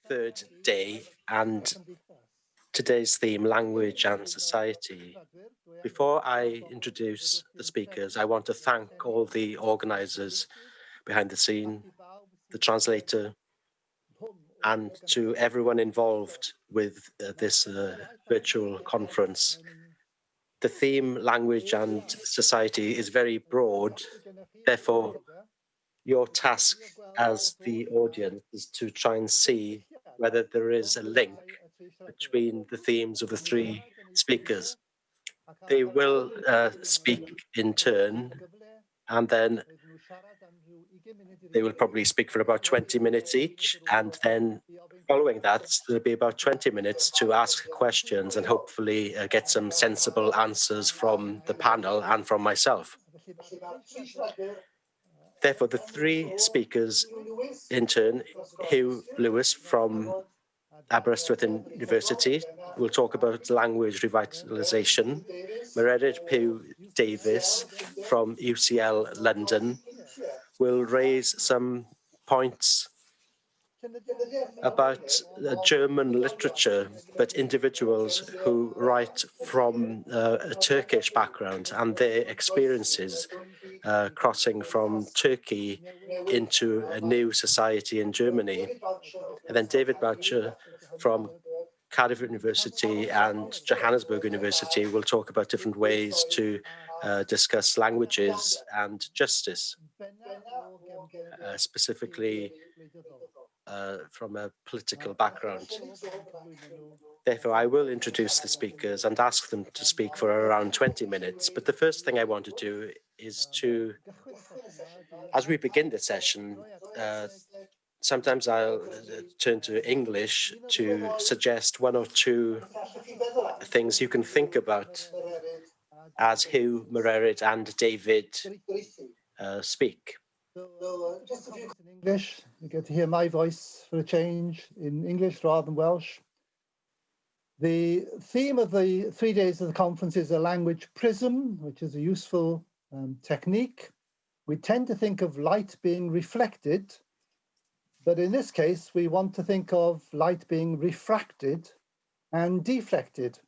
third day and today's theme, language and society. Before I introduce the speakers, I want to thank all the organisers behind the scene, the translator, and to everyone involved with this virtual conference. The theme, language and society, is very broad. Therefore, your task as the audience is to try and see whether there is a link between the themes of the three speakers. They will speak in turn, and then they will probably speak for about 20 minutes each, and then following that, there'll be about 20 minutes to ask questions and hopefully get some sensible answers from the panel and from myself. Therefore, the three speakers in turn, Hugh Lewis from Aberystwyth University will talk about language revitalisation. Meredith Pugh Davis from UCL London will raise some points about German literature, but individuals who write from a Turkish background and their experiences crossing from Turkey into a new society in Germany. And then David Boucher from Cardiff University and Johannesburg University will talk about different ways to discuss languages and justice, specifically from a political background. Therefore, I will introduce the speakers and ask them to speak for around 20 minutes. But the first thing I want to do is to, as we begin the session, sometimes I'll turn to English to suggest one or two things you can think about as Hugh, Meredith, and David speak. Just a few in English. You get to hear my voice for a change in English rather than Welsh. The theme of the 3 days of the conference is a language prism, which is a useful technique. We tend to think of light being reflected, but in this case, we want to think of light being refracted and deflected.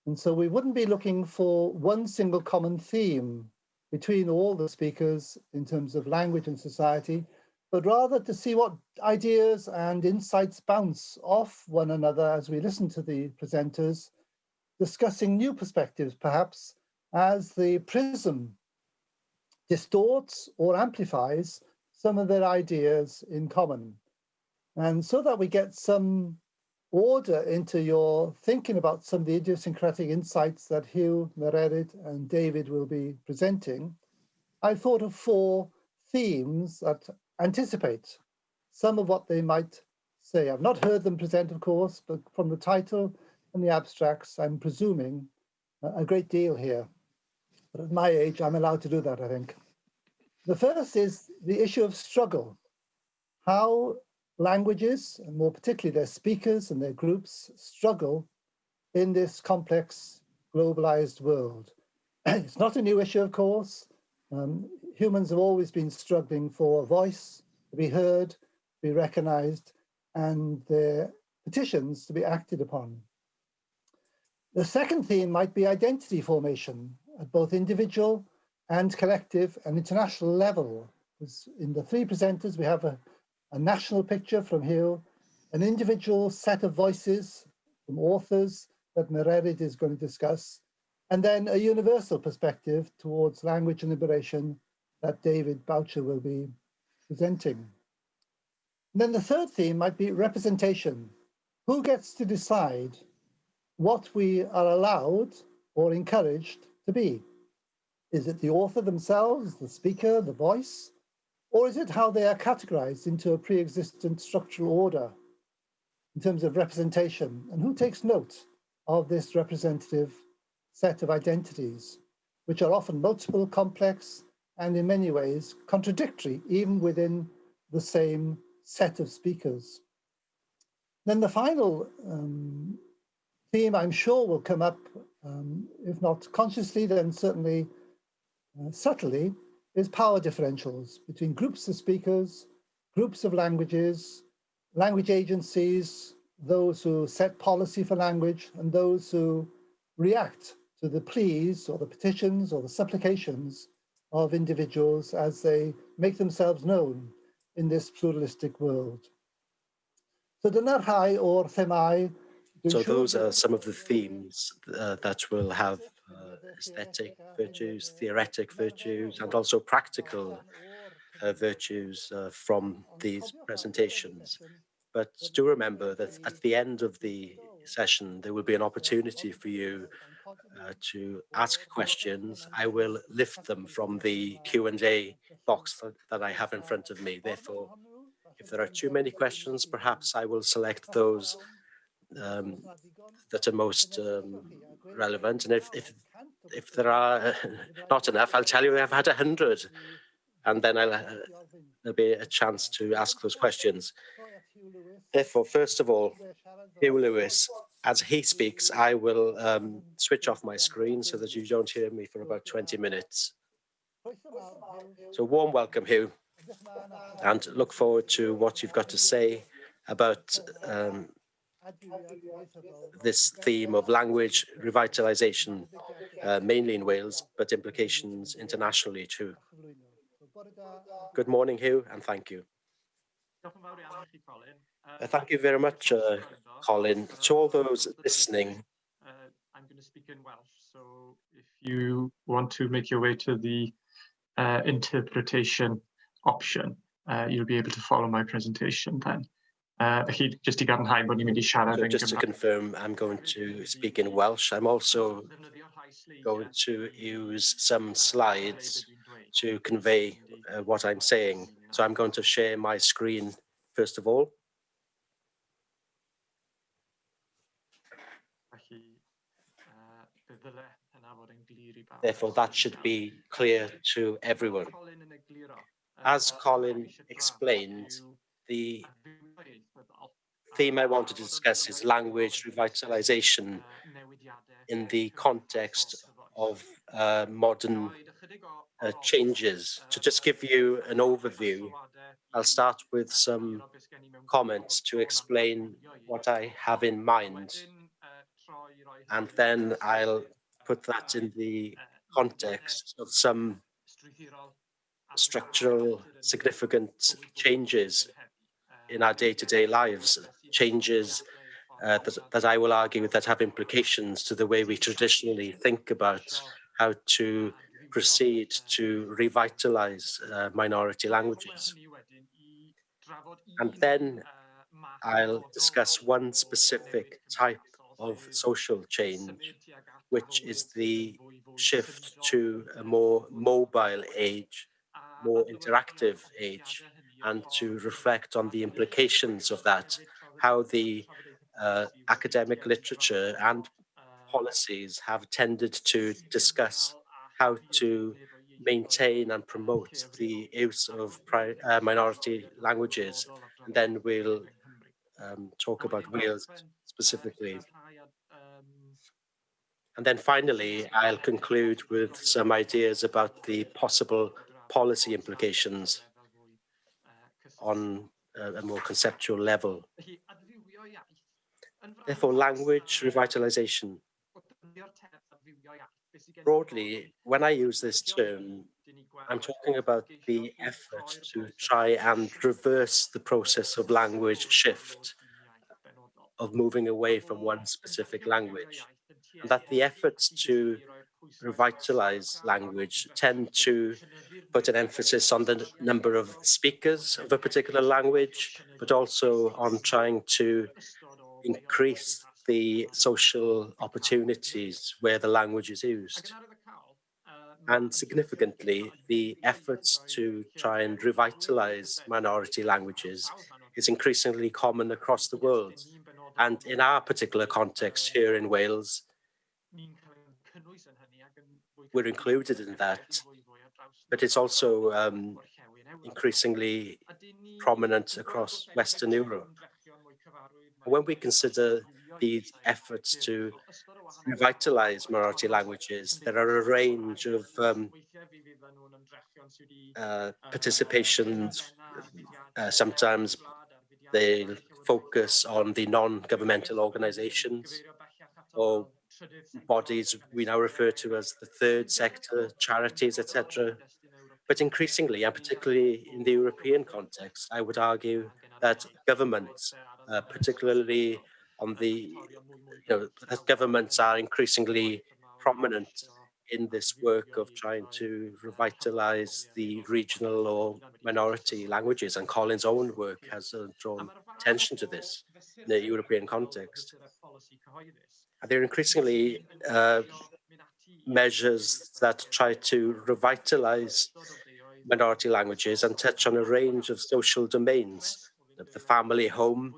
And so we wouldn't be looking for one single common theme between all the speakers in terms of language and society, but rather to see what ideas and insights bounce off one another as we listen to the presenters, discussing new perspectives, perhaps, as the prism distorts or amplifies some of their ideas in common. And so that we get some order into your thinking about some of the idiosyncratic insights that Hugh, Meredith, and David will be presenting, I thought of 4 themes that anticipate some of what they might say. I've not heard them present, of course, but from the title and the abstracts, I'm presuming a great deal here. But at my age, I'm allowed to do that, I think. The first is the issue of struggle. How languages, and more particularly their speakers and their groups, struggle in this complex, globalized world. It's not a new issue, of course. Humans have always been struggling for a voice, to be heard, to be recognized, and their petitions to be acted upon. The second theme might be identity formation at both individual and collective and international level. In the 3 presenters, we have a national picture from Hugh, an individual set of voices from authors that Meredith is going to discuss, and then a universal perspective towards language and liberation that David Boucher will be presenting. And then the third theme might be representation. Who gets to decide what we are allowed or encouraged to be? Is it the author themselves, the speaker, the voice? Or is it how they are categorized into a pre-existent structural order in terms of representation? And who takes note of this representative set of identities, which are often multiple, complex, and in many ways contradictory, even within the same set of speakers? Then the final theme, I'm sure, will come up, if not consciously, then certainly subtly, is power differentials between groups of speakers, groups of languages, language agencies, those who set policy for language, and those who react to the pleas or the petitions or the supplications of individuals as they make themselves known in this pluralistic world. So dyna rhai o'r themau. So those are some of the themes that will have aesthetic virtues, theoretic virtues, and also practical virtues from these presentations. But do remember that at the end of the session, there will be an opportunity for you to ask questions. I will lift them from the Q&A box that I have in front of me. Therefore, if there are too many questions, perhaps I will select those that are most relevant. And if there are not enough, I'll tell you I've had 100, and then there'll be a chance to ask those questions. Therefore, first of all, Hugh Lewis, as he speaks, I will switch off my screen so that you don't hear me for about 20 minutes. So warm welcome, Hugh, and look forward to what you've got to say about this theme of language revitalisation, mainly in Wales, but implications internationally too. Good morning, Hugh, and thank you. Thank you very much, Colin. To all those listening, I'm going to speak in Welsh, so if you want to make your way to the interpretation option, you'll be able to follow my presentation then. Just to gadarnhau bod ni'n mynd I siarad so just to confirm, I'm going to speak in Welsh. I'm also going to use some slides to convey what I'm saying. So I'm going to share my screen first of all. Therefore, that should be clear to everyone. As Colin explained, the theme I wanted to discuss is language revitalisation in the context of modern changes. To just give you an overview, I'll start with some comments to explain what I have in mind, and then I'll put that in the context of some structural significant changes in our day-to-day lives, changes that I will argue that have implications to the way we traditionally think about how to proceed to revitalize minority languages. And then I'll discuss one specific type of social change, which is the shift to a more mobile age, more interactive age, and to reflect on the implications of that, how the academic literature and policies have tended to discuss how to maintain and promote the use of minority languages. And then we'll talk about Wales specifically. And then finally, I'll conclude with some ideas about the possible policy implications on a more conceptual level. Therefore, language revitalisation. Broadly, when I use this term, I'm talking about the effort to try and reverse the process of language shift, of moving away from one specific language, and that the efforts to revitalize language tend to put an emphasis on the number of speakers of a particular language, but also on trying to increase the social opportunities where the language is used. And significantly, the efforts to try and revitalize minority languages is increasingly common across the world. And in our particular context here in Wales, we're included in that, but it's also increasingly prominent across Western Europe. When we consider these efforts to revitalize minority languages, there are a range of participations, sometimes They'll focus on the non-governmental organizations or bodies we now refer to as the third sector, charities, etc. But increasingly, and particularly in the European context, I would argue that governments, particularly on the, that governments are increasingly prominent in this work of trying to revitalize the regional or minority languages. And Colin's own work has drawn attention to this in the European context. And there are increasingly measures that try to revitalize minority languages and touch on a range of social domains. The family home,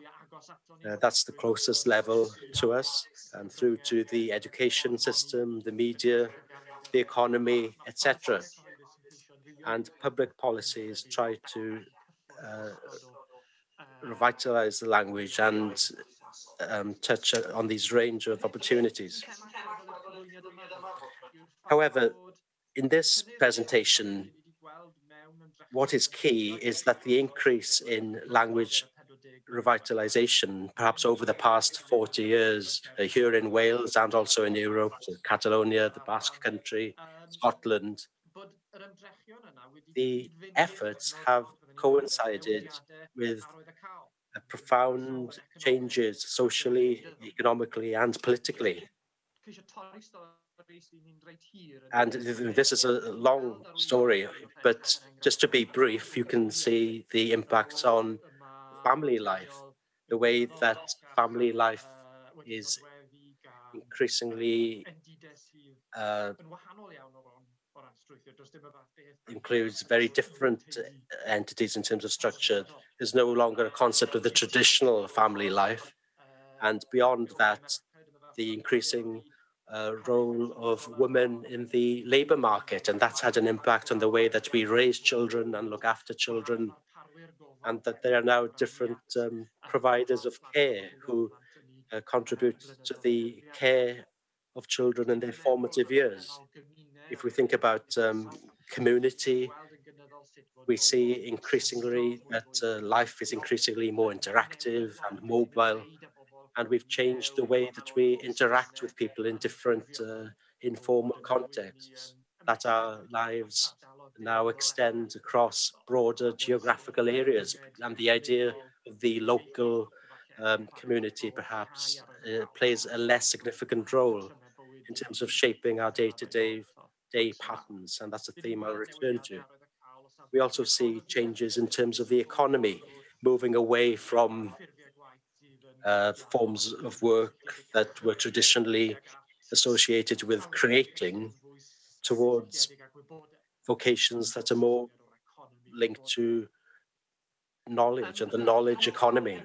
that's the closest level to us, and through to the education system, the media, the economy, etc. And public policies try to revitalize the language and touch on these range of opportunities. However, in this presentation, what is key is that the increase in language revitalization, perhaps over the past 40 years, here in Wales and also in Europe, Catalonia, the Basque Country, Scotland, the efforts have coincided with profound changes socially, economically, and politically. And this is a long story, but just to be brief, you can see the impacts on family life, the way that family life is increasingly includes very different entities in terms of structure. There's no longer a concept of the traditional family life. And beyond that, the increasing role of women in the labour market. And that's had an impact on the way that we raise children and look after children. And that there are now different providers of care who contribute to the care of children in their formative years. If we think about community, we see increasingly that life is increasingly more interactive and mobile, and we've changed the way that we interact with people in different informal contexts, that our lives now extend across broader geographical areas, and the idea of the local community perhaps plays a less significant role in terms of shaping our day patterns, and that's a theme I'll return to. We also see changes in terms of the economy, moving away from forms of work that were traditionally associated with creating towards vocations that are more linked to knowledge and the knowledge economy.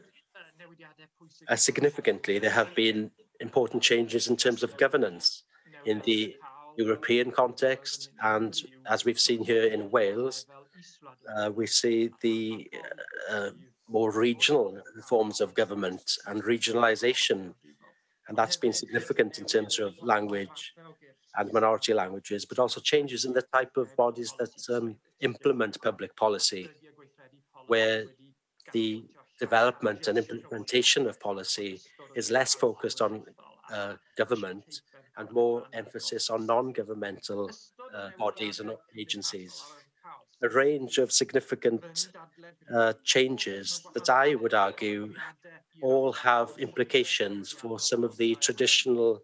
Significantly, there have been important changes in terms of governance in the European context, and as we've seen here in Wales, we see the more regional forms of government and regionalisation, and that's been significant in terms of language and minority languages, but also changes in the type of bodies that implement public policy, where the development and implementation of policy is less focused on government and more emphasis on non-governmental bodies and agencies. A range of significant changes that I would argue all have implications for some of the traditional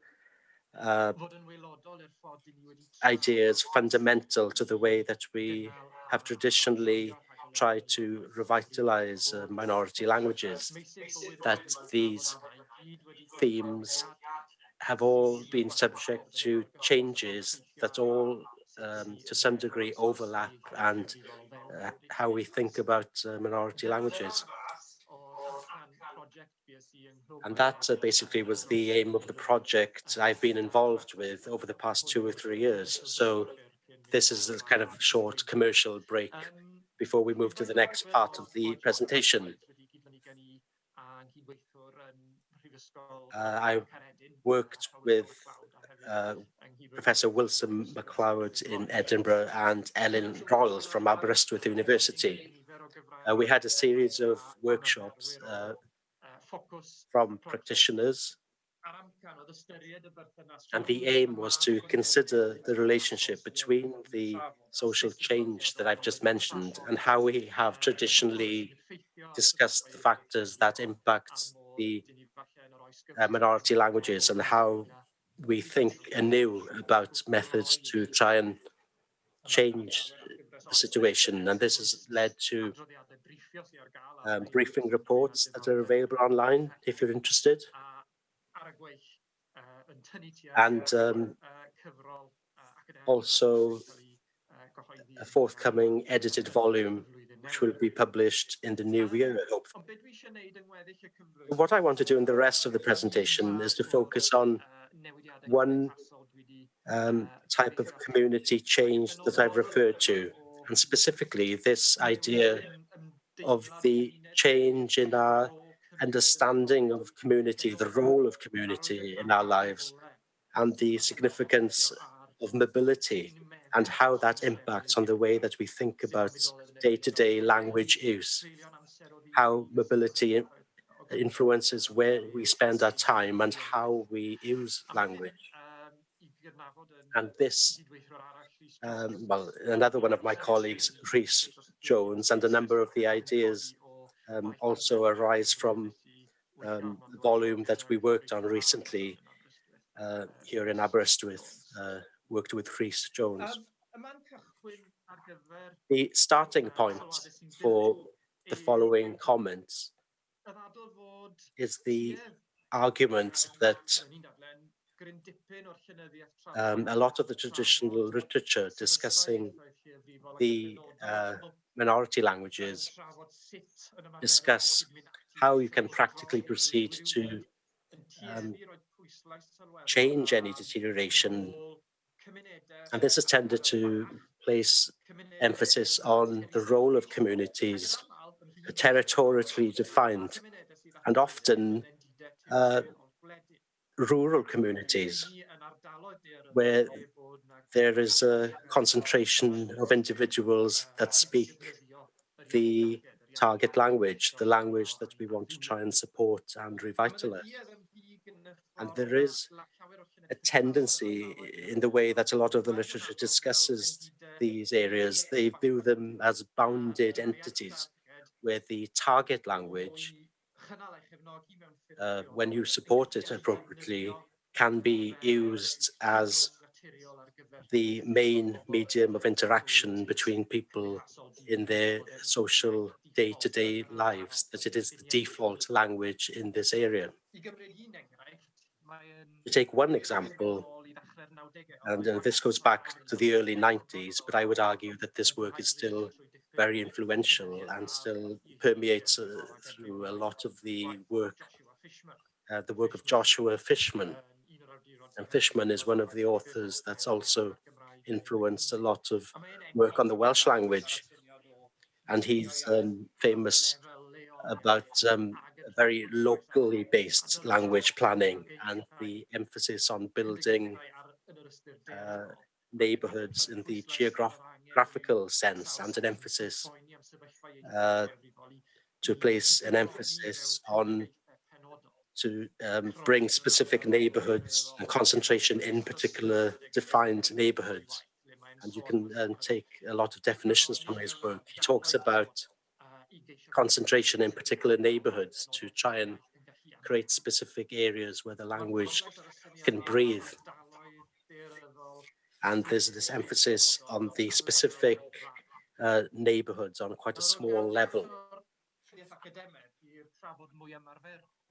ideas fundamental to the way that we have traditionally tried to revitalize minority languages, that these themes have all been subject to changes that all to some degree overlap and how we think about minority languages. And that basically was the aim of the project I've been involved with over the past 2 or 3 years. So this is a kind of short commercial break before we move to the next part of the presentation. I worked with Professor Wilson MacLeod in Edinburgh and Ellen Royals from Aberystwyth University. we had a series of workshops from practitioners, and the aim was to consider the relationship between the social change that I've just mentioned and how we have traditionally discussed the factors that impact the minority languages and how we think anew about methods to try and change the situation. And this has led to briefing reports that are available online if you're interested. And also a forthcoming edited volume, which will be published in the new year, hopefully. What I want to do in the rest of the presentation is to focus on one type of community change that I've referred to, and specifically this idea of the change in our understanding of community, the role of community in our lives, and the significance of mobility and how that impacts on the way that we think about day-to-day language use, how mobility influences where we spend our time and how we use language. And this, well, another one of my colleagues, Rhys Jones, and a number of the ideas also arise from the volume that we worked on recently here in Aberystwyth, worked with Rhys Jones. The starting point for the following comments is the argument that a lot of the traditional literature discussing the minority languages discuss how you can practically proceed to change any deterioration. And this has tended to place emphasis on the role of communities, territorially defined, and often rural communities, where there is a concentration of individuals that speak the target language, the language that we want to try and support and revitalize. And there is a tendency in the way that a lot of the literature discusses these areas. They view them as bounded entities, where the target language, when you support it appropriately, can be used as the main medium of interaction between people in their social day-to-day lives, that it is the default language in this area. To take one example, and this goes back to the early 90s, but I would argue that this work is still very influential and still permeates through a lot of the work of Joshua Fishman. And Fishman is one of the authors that's also influenced a lot of work on the Welsh language. And he's famous about a very locally based language planning and the emphasis on building neighborhoods in the geographical sense, and an emphasis to place an emphasis on to bring specific neighborhoods and concentration in particular defined neighborhoods. And you can take a lot of definitions from his work. He talks about concentration in particular neighborhoods to try and create specific areas where the language can breathe. And there's this emphasis on the specific neighborhoods on quite a small level.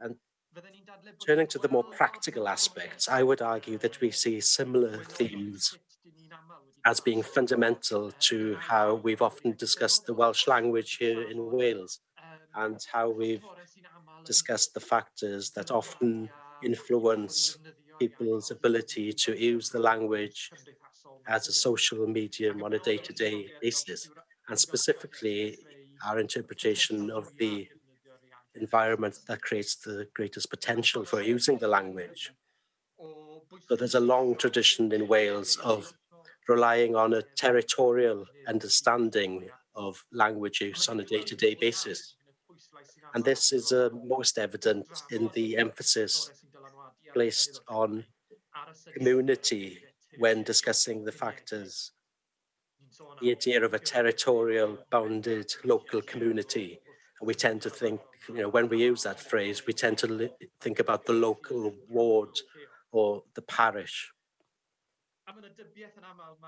And turning to the more practical aspects, I would argue that we see similar themes as being fundamental to how we've often discussed the Welsh language here in Wales, and how we've discussed the factors that often influence people's ability to use the language as a social medium on a day-to-day basis, and specifically our interpretation of the environment that creates the greatest potential for using the language. So there's a long tradition in Wales of relying on a territorial understanding of language use on a day-to-day basis. And this is most evident in the emphasis placed on community when discussing the factors, the idea of a territorial bounded local community. And we tend to think, when we use that phrase, we tend to think about the local ward or the parish.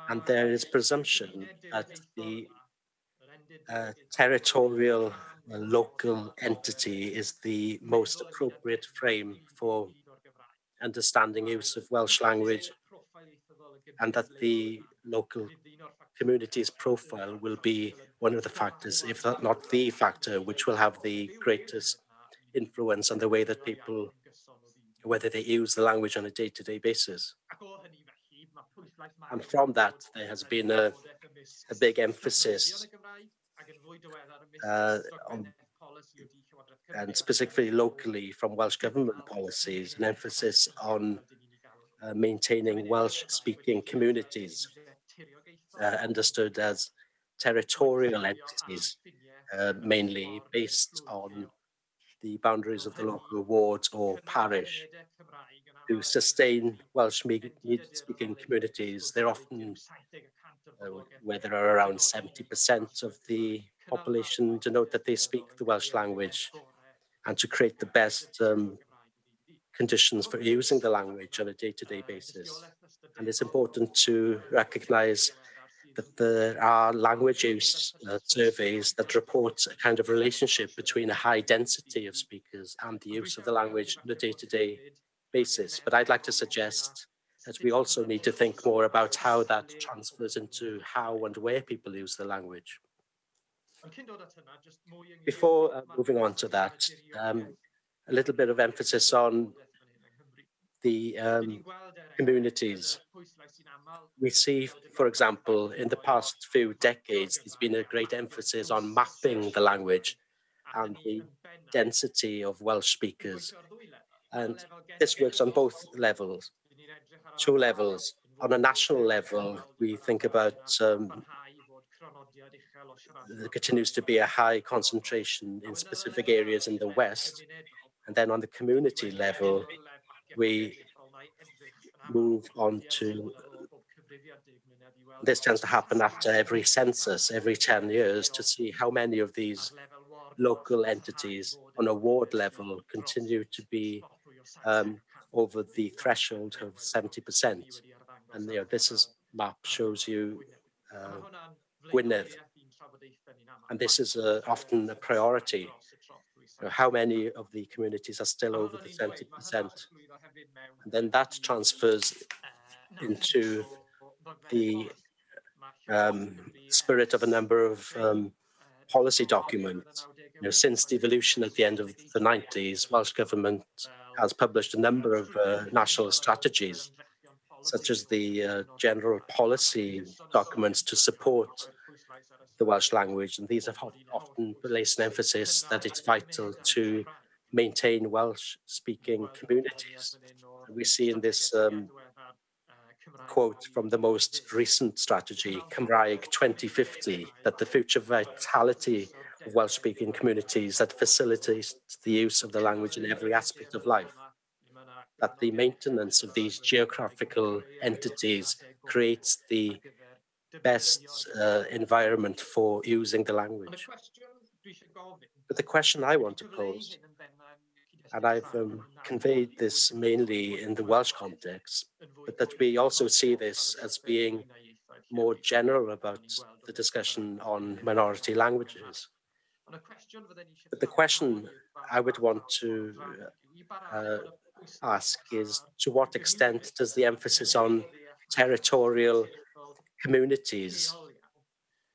And there is presumption that the territorial local entity is the most appropriate frame for understanding use of Welsh language, and that the local community's profile will be one of the factors, if not the factor, which will have the greatest influence on the way that people, whether they use the language on a day-to-day basis. And from that, there has been a big emphasis on, and specifically locally from Welsh Government policies, an emphasis on maintaining Welsh-speaking communities, understood as territorial entities, mainly based on the boundaries of the local ward or parish. To sustain Welsh-speaking communities, they're often where there are around 70% of the population denote that they speak the Welsh language, and to create the best conditions for using the language on a day-to-day basis. And it's important to recognise that there are language use surveys that report a kind of relationship between a high density of speakers and the use of the language on a day-to-day basis. But I'd like to suggest that we also need to think more about how that transfers into how and where people use the language. Before moving on to that, a little bit of emphasis on the communities. We see, for example, in the past few decades, there's been a great emphasis on mapping the language and the density of Welsh speakers. And this works on both levels, two levels. On a national level, we think about there continues to be a high concentration in specific areas in the West. And then on the community level, we move on to, this tends to happen after every census, every 10 years, to see how many of these local entities on a ward level continue to be over the threshold of 70%. And this map shows you Gwynedd. And this is often a priority. How many of the communities are still over the 70%? And then that transfers into the spirit of a number of policy documents. Since devolution at the end of the 90s, Welsh Government has published a number of national strategies, such as the general policy documents to support the Welsh language. And these have often placed an emphasis that it's vital to maintain Welsh-speaking communities. And we see in this quote from the most recent strategy, Cymraeg 2050, that the future vitality of Welsh-speaking communities that facilitates the use of the language in every aspect of life, that the maintenance of these geographical entities creates the best environment for using the language. But the question I want to pose, and I've conveyed this mainly in the Welsh context, but that we also see this as being more general about the discussion on minority languages. But the question I would want to ask is, to what extent does the emphasis on territorial communities,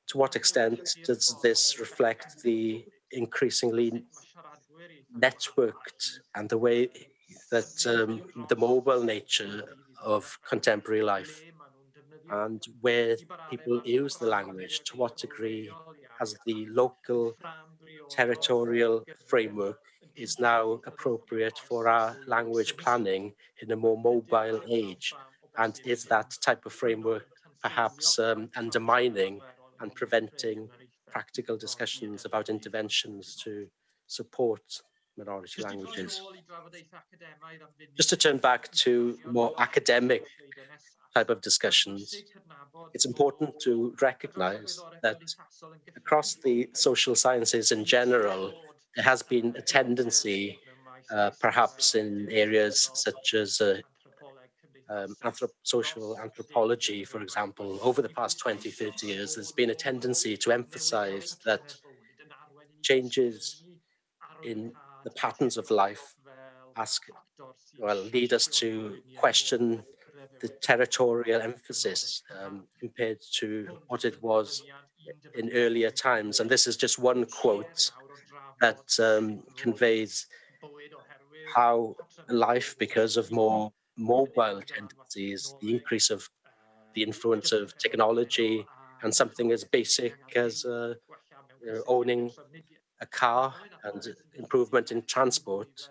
to what extent does this reflect the increasingly networked and the way that the mobile nature of contemporary life, and where people use the language, to what degree has the local territorial framework is now appropriate for our language planning in a more mobile age? And is that type of framework perhaps undermining and preventing practical discussions about interventions to support minority languages. Just to turn back to more academic type of discussions, it's important to recognize that across the social sciences in general, there has been a tendency, perhaps in areas such as social anthropology, for example, over the past 20, 30 years, there's been a tendency to emphasize that changes in the patterns of life lead us to question the territorial emphasis compared to what it was in earlier times. And this is just one quote that conveys how life, because of more mobile tendencies, the increase of the influence of technology, and something as basic as owning a car and improvement in transport,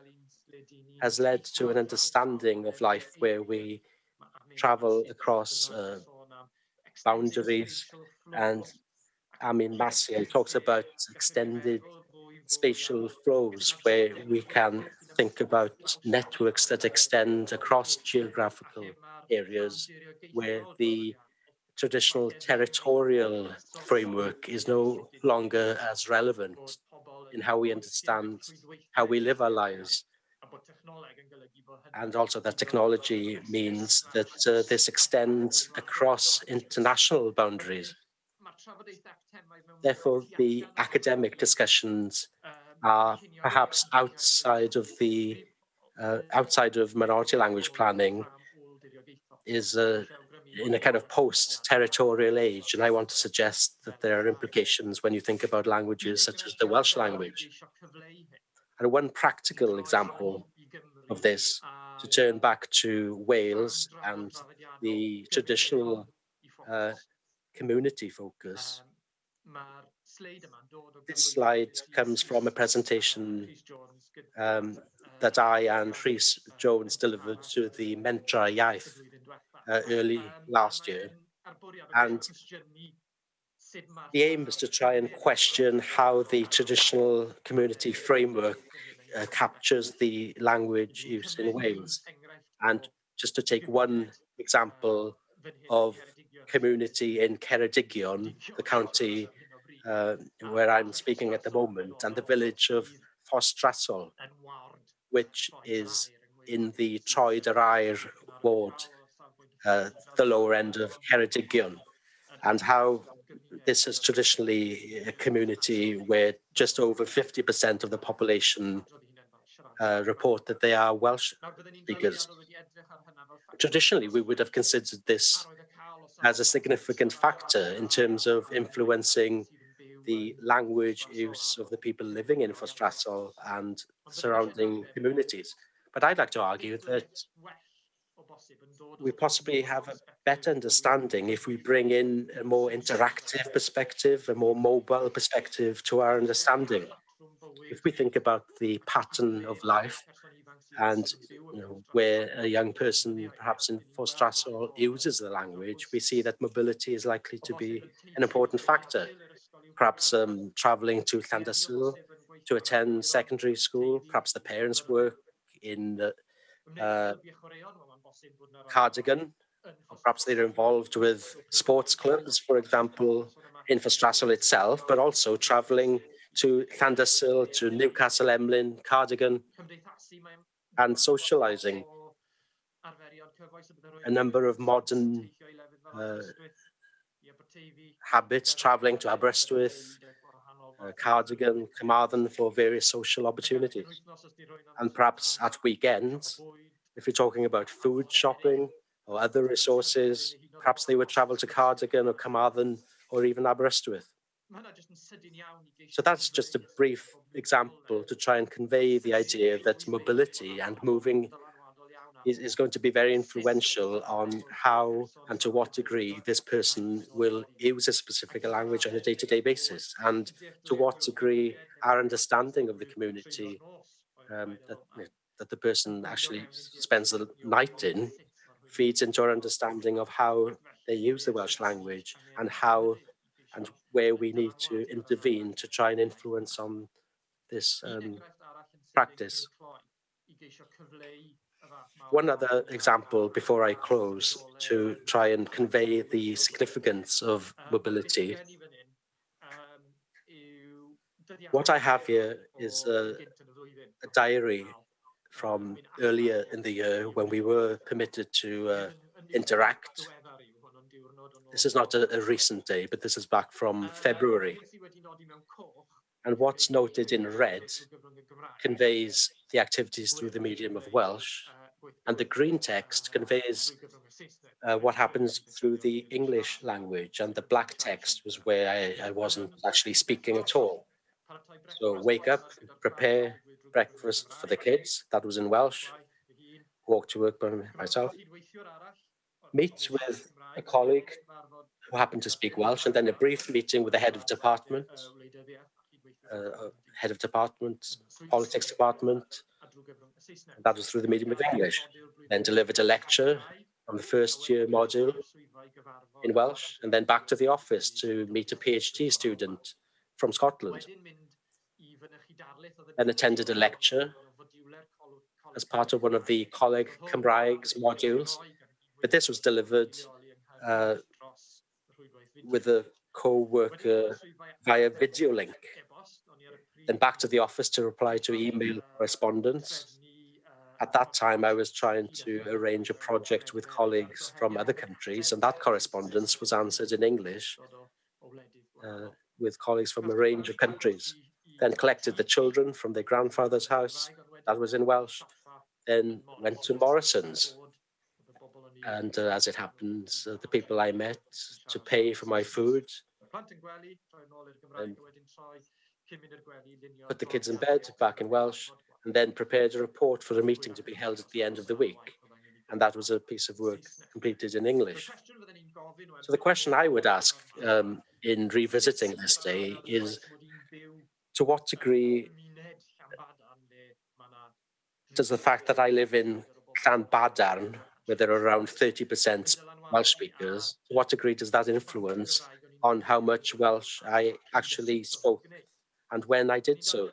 has led to an understanding of life where we travel across boundaries. And Amin Massiel talks about extended spatial flows where we can think about networks that extend across geographical areas where the traditional territorial framework is no longer as relevant in how we understand how we live our lives. And also that technology means that this extends across international boundaries. Therefore, the academic discussions are perhaps outside of minority language planning, is in a kind of post-territorial age. And I want to suggest that there are implications when you think about languages such as the Welsh language. And one practical example of this, to turn back to Wales and the traditional community focus. This slide comes from a presentation that I and Rhys Jones delivered to the Mentra Iaith early last year. And the aim is to try and question how the traditional community framework captures the language use in Wales. And just to take one example of community in Ceredigion, the county where I'm speaking at the moment, and the village of Ffostrasol, which is in the Troed yr Aur ward, the lower end of Ceredigion, and how this is traditionally a community where just over 50% of the population report that they are Welsh speakers. Traditionally, we would have considered this as a significant factor in terms of influencing the language use of the people living in Ffostrasol and surrounding communities. But I'd like to argue that we possibly have a better understanding if we bring in a more interactive perspective, a more mobile perspective to our understanding. If we think about the pattern of life and where a young person, perhaps in Ffostrasol, uses the language, we see that mobility is likely to be an important factor. Perhaps traveling to Llandersil to attend secondary school, perhaps the parents work in the Cardigan, or perhaps they're involved with sports clubs, for example, in Ffostrasol itself, but also traveling to Llandersil, to Newcastle Emlyn, Cardigan, and socializing. A number of modern habits, traveling to Aberystwyth, Cardigan, Carmarthen for various social opportunities. And perhaps at weekends, if you're talking about food shopping or other resources, perhaps they would travel to Cardigan or Carmarthen or even Aberystwyth. So that's just a brief example to try and convey the idea that mobility and moving is going to be very influential on how and to what degree this person will use a specific language on a day-to-day basis, and to what degree our understanding of the community that the person actually spends the night in feeds into our understanding of how they use the Welsh language and how and where we need to intervene to try and influence on this practice. One other example before I close to try and convey the significance of mobility. What I have here is a diary from earlier in the year when we were permitted to interact. This is not a recent day, but this is back from February. And what's noted in red conveys the activities through the medium of Welsh, and the green text conveys what happens through the English language, and the black text was where I wasn't actually speaking at all. So wake up, prepare breakfast for the kids, that was in Welsh, walk to work by myself, meet with a colleague who happened to speak Welsh, and then a brief meeting with the head of department, politics department, and that was through the medium of English. Then delivered a lecture on the first year module in Welsh, and then back to the office to meet a PhD student from Scotland. Then attended a lecture as part of one of the Coleg Cymraeg's modules, but this was delivered with a co-worker via video link. Then back to the office to reply to email correspondence. At that time, I was trying to arrange a project with colleagues from other countries, and that correspondence was answered in English with colleagues from a range of countries. Then collected the children from their grandfather's house, that was in Welsh. Then went to Morrison's. And as it happens, the people I met to pay for my food, and put the kids in bed back in Welsh, and then prepared a report for a meeting to be held at the end of the week. And that was a piece of work completed in English. So the question I would ask in revisiting this day is, to what degree does the fact that I live in Llanbadarn, where there are around 30% Welsh speakers, to what degree does that influence on how much Welsh I actually spoke and when I did so?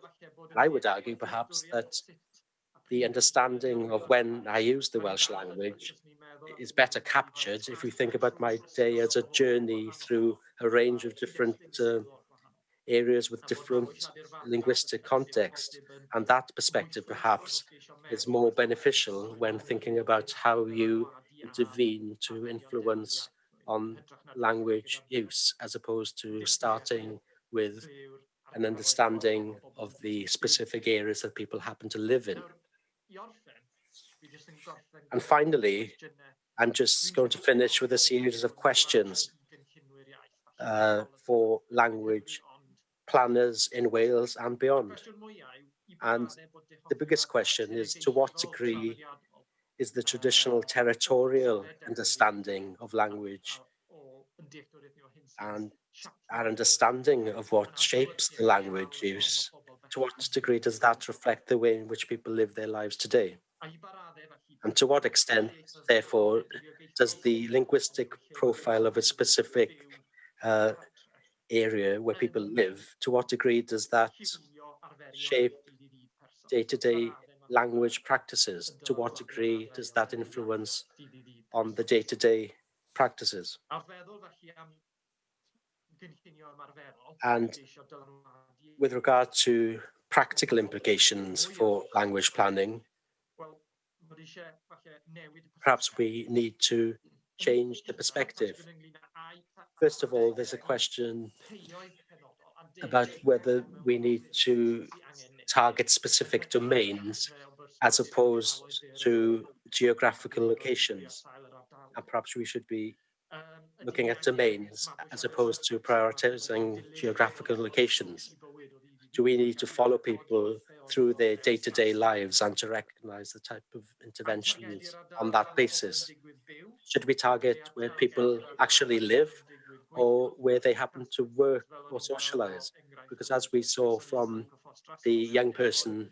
And I would argue perhaps that the understanding of when I use the Welsh language is better captured if we think about my day as a journey through a range of different areas with different linguistic context. And that perspective perhaps is more beneficial when thinking about how you intervene to influence on language use, as opposed to starting with an understanding of the specific areas that people happen to live in. And finally, I'm just going to finish with a series of questions for language planners in Wales and beyond. And the biggest question is, to what degree is the traditional territorial understanding of language and our understanding of what shapes the language use, to what degree does that reflect the way in which people live their lives today? And to what extent, therefore, does the linguistic profile of a specific area where people live, to what degree does that shape day-to-day language practices? To what degree does that influence on the day-to-day practices? And with regard to practical implications for language planning, perhaps we need to change the perspective. First of all, there's a question about whether we need to target specific domains as opposed to geographical locations. And perhaps we should be looking at domains as opposed to prioritizing geographical locations. Do we need to follow people through their day-to-day lives and to recognize the type of interventions on that basis? Should we target where people actually live or where they happen to work or socialize? Because as we saw from the young person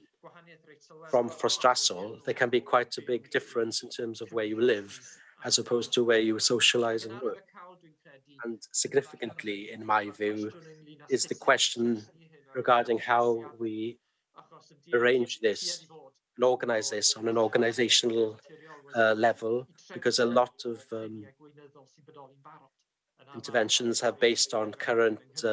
from Frostrasol, there can be quite a big difference in terms of where you live as opposed to where you socialize and work. and significantly, in my view, is the question regarding how we arrange this and organize this on an organizational level, because a lot of interventions are based on current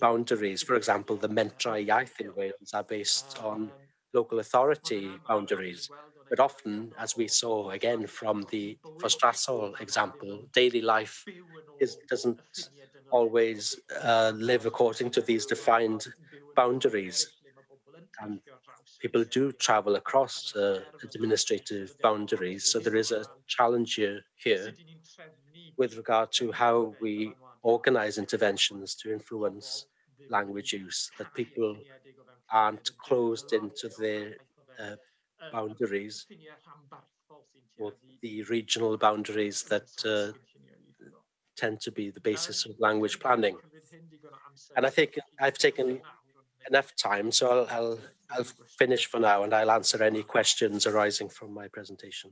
boundaries. For example, the mentrau Iaith in Wales are based on local authority boundaries. But often, as we saw again from the Fostrasol example, daily life doesn't always live according to these defined boundaries. And people do travel across administrative boundaries. So there is a challenge here with regard to how we organize interventions to influence language use, that people aren't closed into their boundaries or the regional boundaries that tend to be the basis of language planning. And I think I've taken enough time, so I'll finish for now and I'll answer any questions arising from my presentation.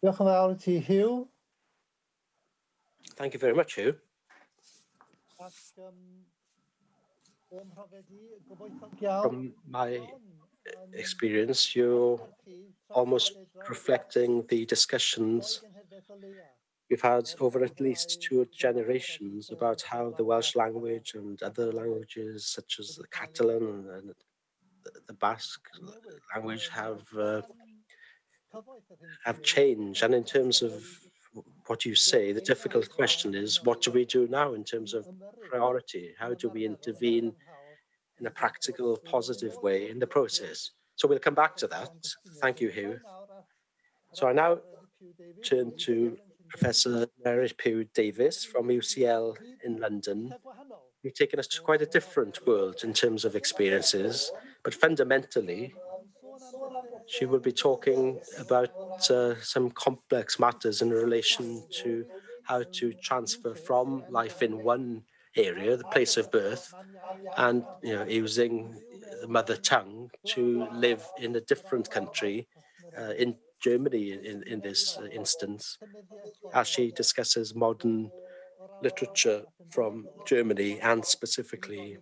Diolch yn fawr I ti, Hugh. Thank you very much, Hugh. From my experience, you're almost reflecting the discussions we've had over at least 2 generations about how the Welsh language and other languages such as the Catalan and the Basque language have changed. And in terms of what you say, the difficult question is, what do we do now in terms of priority? How do we intervene in a practical, positive way in the process? So we'll come back to that. Thank you, Hugh. So I now turn to Professor Merit Pugh-Davies from UCL in London. You've taken us to quite a different world in terms of experiences, but fundamentally, she will be talking about some complex matters in relation to how to transfer from life in one area, the place of birth, and using the mother tongue to live in a different country, in Germany in this instance, as she discusses modern literature from Germany and specifically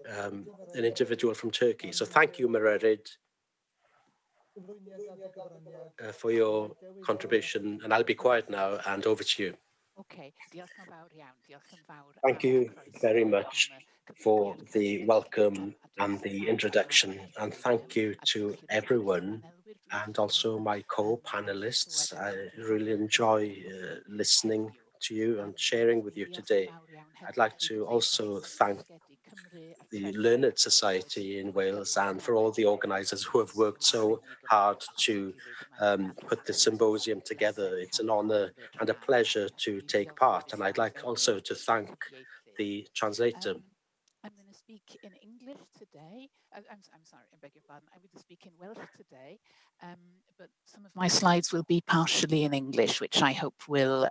an individual from Turkey. So thank you, Merit, for your contribution, and I'll be quiet now and over to you. Okay. Thank you very much for the welcome and the introduction, and thank you to everyone and also my co-panelists. I really enjoy listening to you and sharing with you today. I'd like to also thank the Learned Society in Wales and for all the organisers who have worked so hard to put the symposium together. It's an honour and a pleasure to take part, and I'd like also to thank the translator. I'm going to speak in English today. I'm sorry, I beg your pardon. I'm going to speak in Welsh today, but some of my slides will be partially in English, which I hope will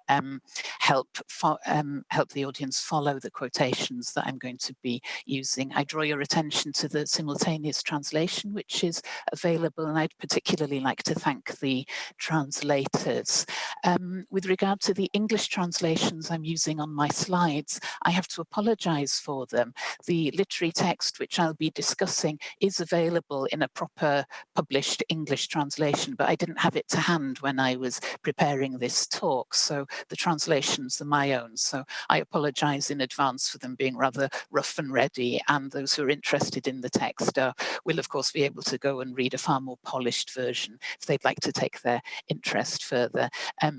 help the audience follow the quotations that I'm going to be using. I draw your attention to the simultaneous translation, which is available, and I'd particularly like to thank the translators. With regard to the English translations I'm using on my slides, I have to apologise for them. The literary text which I'll be discussing is available in a proper published English translation, but I didn't have it to hand when I was preparing this talk, so the translations are my own. So I apologise in advance for them being rather rough and ready, and those who are interested in the text will of course be able to go and read a far more polished version if they'd like to take their interest further.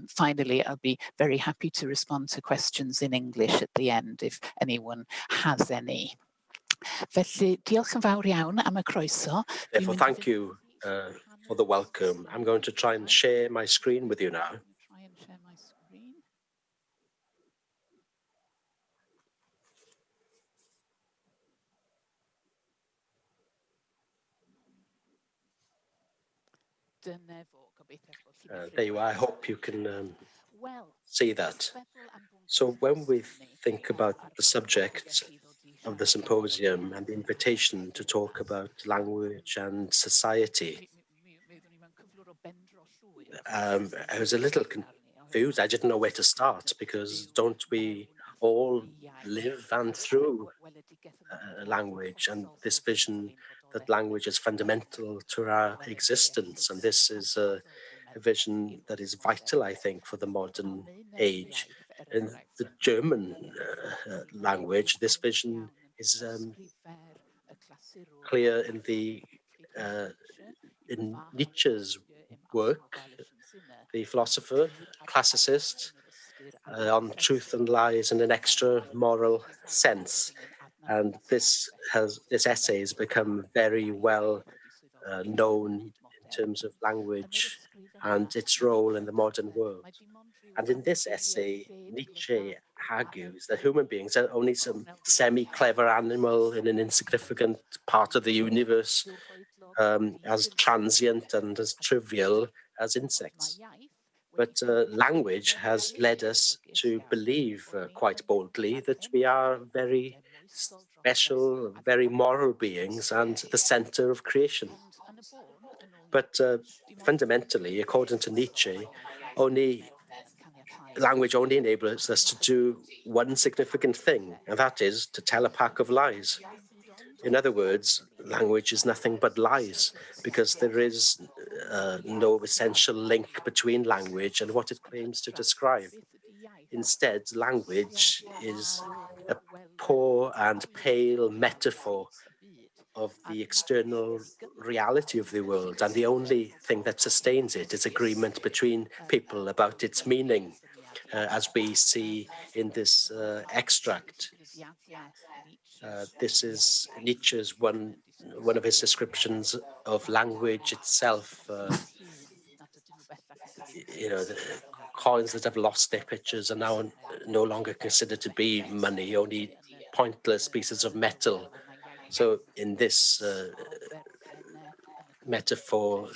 Finally, I'll be very happy to respond to questions in English at the end if anyone has any. Felly, diolch yn fawr iawn am y croeso. Therefore, thank you for the welcome. I'm going to try and share my screen with you now. Try and share my screen. There you are. I hope you can see that. So when we think about the subject of the symposium and the invitation to talk about language and society, I was a little confused. I didn't know where to start, because don't we all live and through language, and this vision that language is fundamental to our existence. And this is a vision that is vital, I think, for the modern age. In the German language, this vision is clear in Nietzsche's work, the philosopher, classicist, on truth and lies in an extra moral sense. And this essay has become very well known in terms of language and its role in the modern world. And in this essay, Nietzsche argues that human beings are only some semi-clever animal in an insignificant part of the universe, as transient and as trivial as insects. But language has led us to believe quite boldly that we are very special, very moral beings and the center of creation. But fundamentally, according to Nietzsche, language only enables us to do one significant thing, and that is to tell a pack of lies. In other words, language is nothing but lies, because there is no essential link between language and what it claims to describe. Instead, language is a poor and pale metaphor of the external reality of the world, and the only thing that sustains it is agreement between people about its meaning, as we see in this extract. This is Nietzsche's one of his descriptions of language itself. The coins that have lost their pictures are now no longer considered to be money, only pointless pieces of metal. So in this metaphor,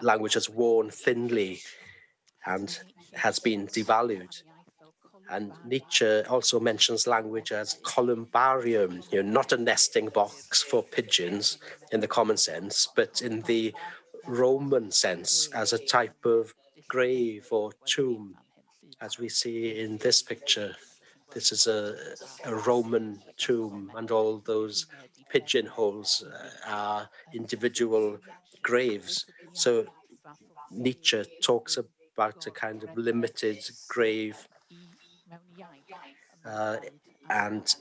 language has worn thinly and has been devalued. And Nietzsche also mentions language as columbarium, not a nesting box for pigeons in the common sense, but in the Roman sense, as a type of grave or tomb, as we see in this picture. This is a Roman tomb, and all those pigeonholes are individual graves. So Nietzsche talks about a kind of limited grave, and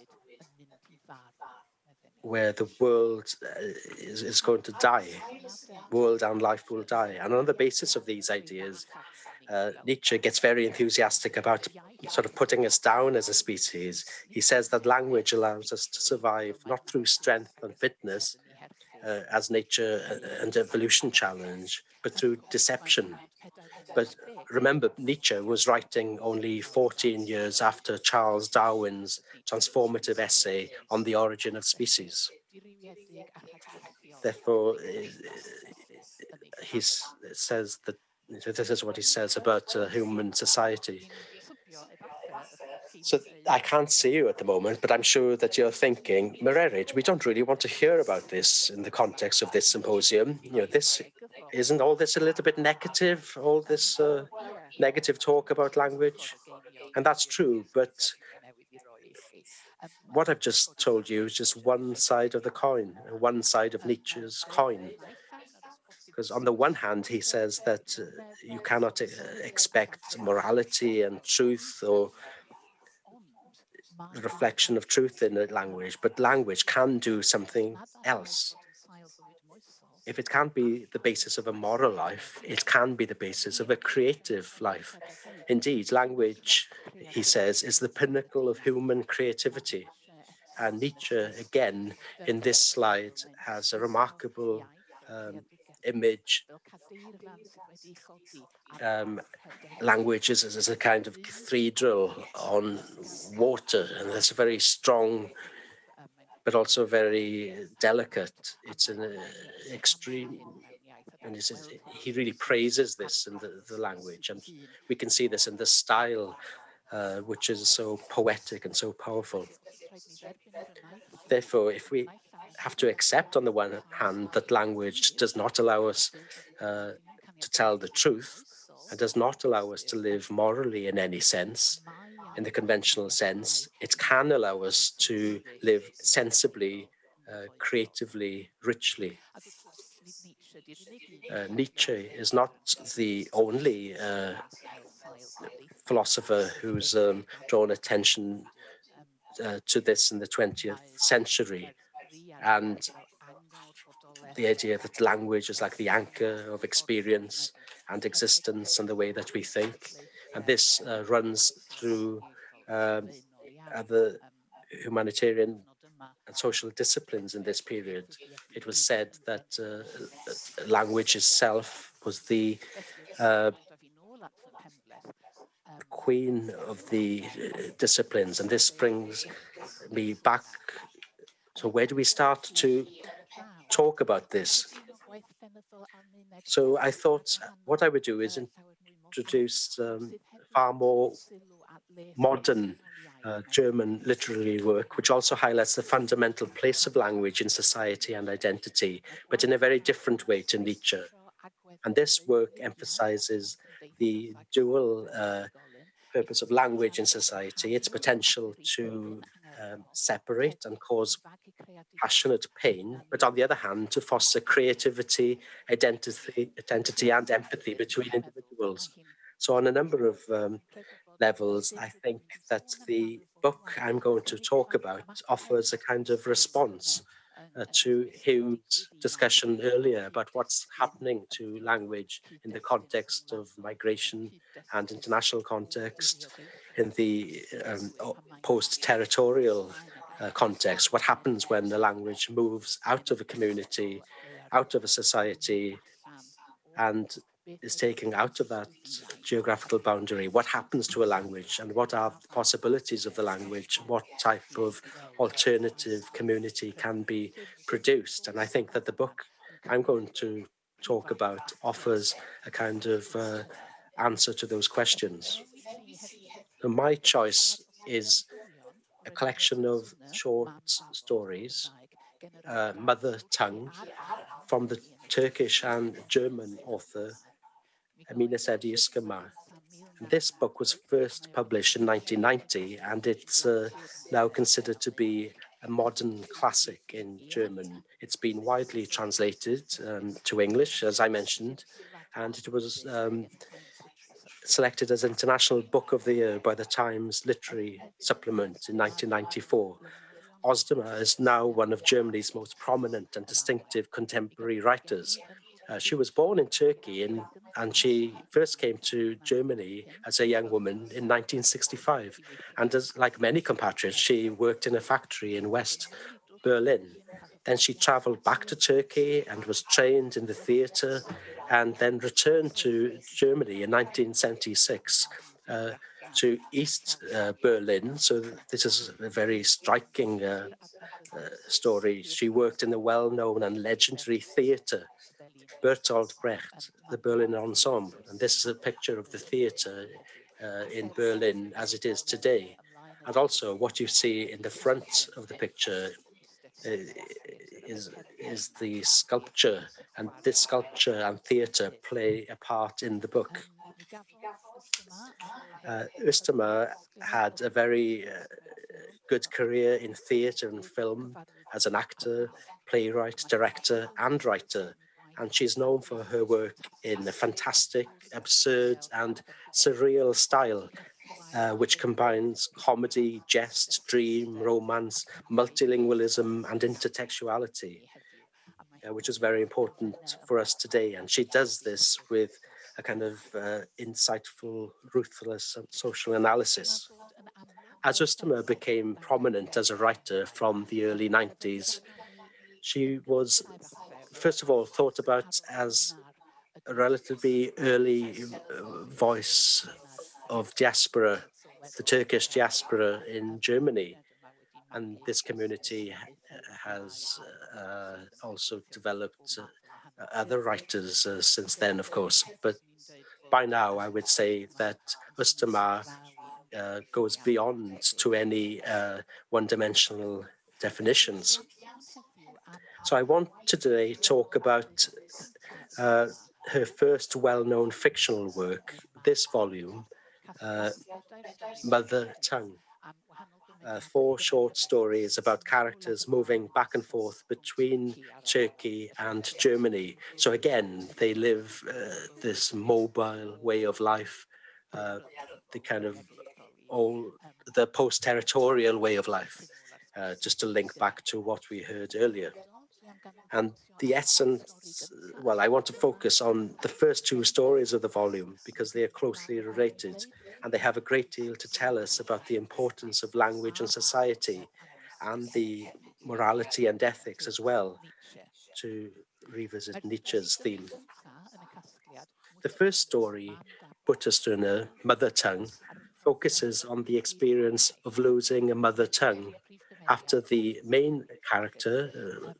where the world is going to die. World and life will die. And on the basis of these ideas, Nietzsche gets very enthusiastic about sort of putting us down as a species. He says that language allows us to survive not through strength and fitness, as nature and evolution challenge, but through deception. But remember, Nietzsche was writing only 14 years after Charles Darwin's transformative essay on the origin of species. Therefore, he says that this is what he says about human society. So I can't see you at the moment, but I'm sure that you're thinking, Mererid, we don't really want to hear about this in the context of this symposium. Isn't all this a little bit negative, all this negative talk about language? And that's true, but what I've just told you is just one side of the coin, one side of Nietzsche's coin. Because on the one hand, he says that you cannot expect morality and truth or the reflection of truth in a language, but language can do something else. If it can't be the basis of a moral life, it can be the basis of a creative life. Indeed, language, he says, is the pinnacle of human creativity. And Nietzsche, again, in this slide, has a remarkable image. Language is a kind of cathedral on water, and it's very strong, but also very delicate. It's an extreme And he really praises this in the language, and we can see this in the style, which is so poetic and so powerful. Therefore, if we have to accept on the one hand that language does not allow us to tell the truth and does not allow us to live morally in any sense, in the conventional sense, it can allow us to live sensibly, creatively, richly. Nietzsche is not the only philosopher who's drawn attention to this in the 20th century. And the idea that language is like the anchor of experience and existence and the way that we think. And this runs through other humanitarian and social disciplines in this period. It was said that language itself was the queen of the disciplines, and this brings me back. So where do we start to talk about this? So I thought what I would do is introduce far more modern German literary work, which also highlights the fundamental place of language in society and identity, but in a very different way to Nietzsche. And this work emphasizes the dual purpose of language in society, its potential to separate and cause passionate pain, but on the other hand, to foster creativity, identity and empathy between individuals. So on a number of levels, I think that the book I'm going to talk about offers a kind of response to Hugh's discussion earlier about what's happening to language in the context of migration and international context, in the post-territorial context, what happens when the language moves out of a community, out of a society, and is taken out of that geographical boundary. What happens to a language, and what are the possibilities of the language? What type of alternative community can be produced? And I think that the book I'm going to talk about offers a kind of answer to those questions. So my choice is a collection of short stories, mother tongue, from the Turkish and German author Emine Üskümer. This book was first published in 1990, and it's now considered to be a modern classic in German. It's been widely translated to English, as I mentioned, and it was selected as International Book of the Year by the Times Literary Supplement in 1994. Özdemir is now one of Germany's most prominent and distinctive contemporary writers. She was born in Turkey and she first came to Germany as a young woman in 1965. And as like many compatriots, she worked in a factory in West Berlin. Then she traveled back to Turkey and was trained in the theatre, and then returned to Germany in 1976 to East Berlin. So this is a very striking story. She worked in the well-known and legendary theatre Bertolt Brecht, the Berlin Ensemble. And this is a picture of the theatre in Berlin as it is today. And also what you see in the front of the picture is the sculpture, and this sculpture and theatre play a part in the book. Üstema had a very good career in theatre and film as an actor, playwright, director, and writer. And she's known for her work in a fantastic, absurd, and surreal style, which combines comedy, jest, dream, romance, multilingualism, and intertextuality, which is very important for us today. And she does this with a kind of insightful, ruthless social analysis. As Üstema became prominent as a writer from the early 90s, she was, first of all, thought about as a relatively early voice of diaspora, the Turkish diaspora in Germany. And this community has also developed other writers since then, of course. But by now, I would say that Ustama goes beyond to any one-dimensional definitions. So I want to today talk about her first well-known fictional work, this volume, Mother Tongue. 4 short stories about characters moving back and forth between Turkey and Germany. So again, they live this mobile way of life, the kind of the post-territorial way of life, just to link back to what we heard earlier. And the essence, well, I want to focus on the first 2 stories of the volume because they are closely related and they have a great deal to tell us about the importance of language and society and the morality and ethics as well, to revisit Nietzsche's theme. The first story, Butterstunner, Mother Tongue, focuses on the experience of losing a mother tongue after the main character,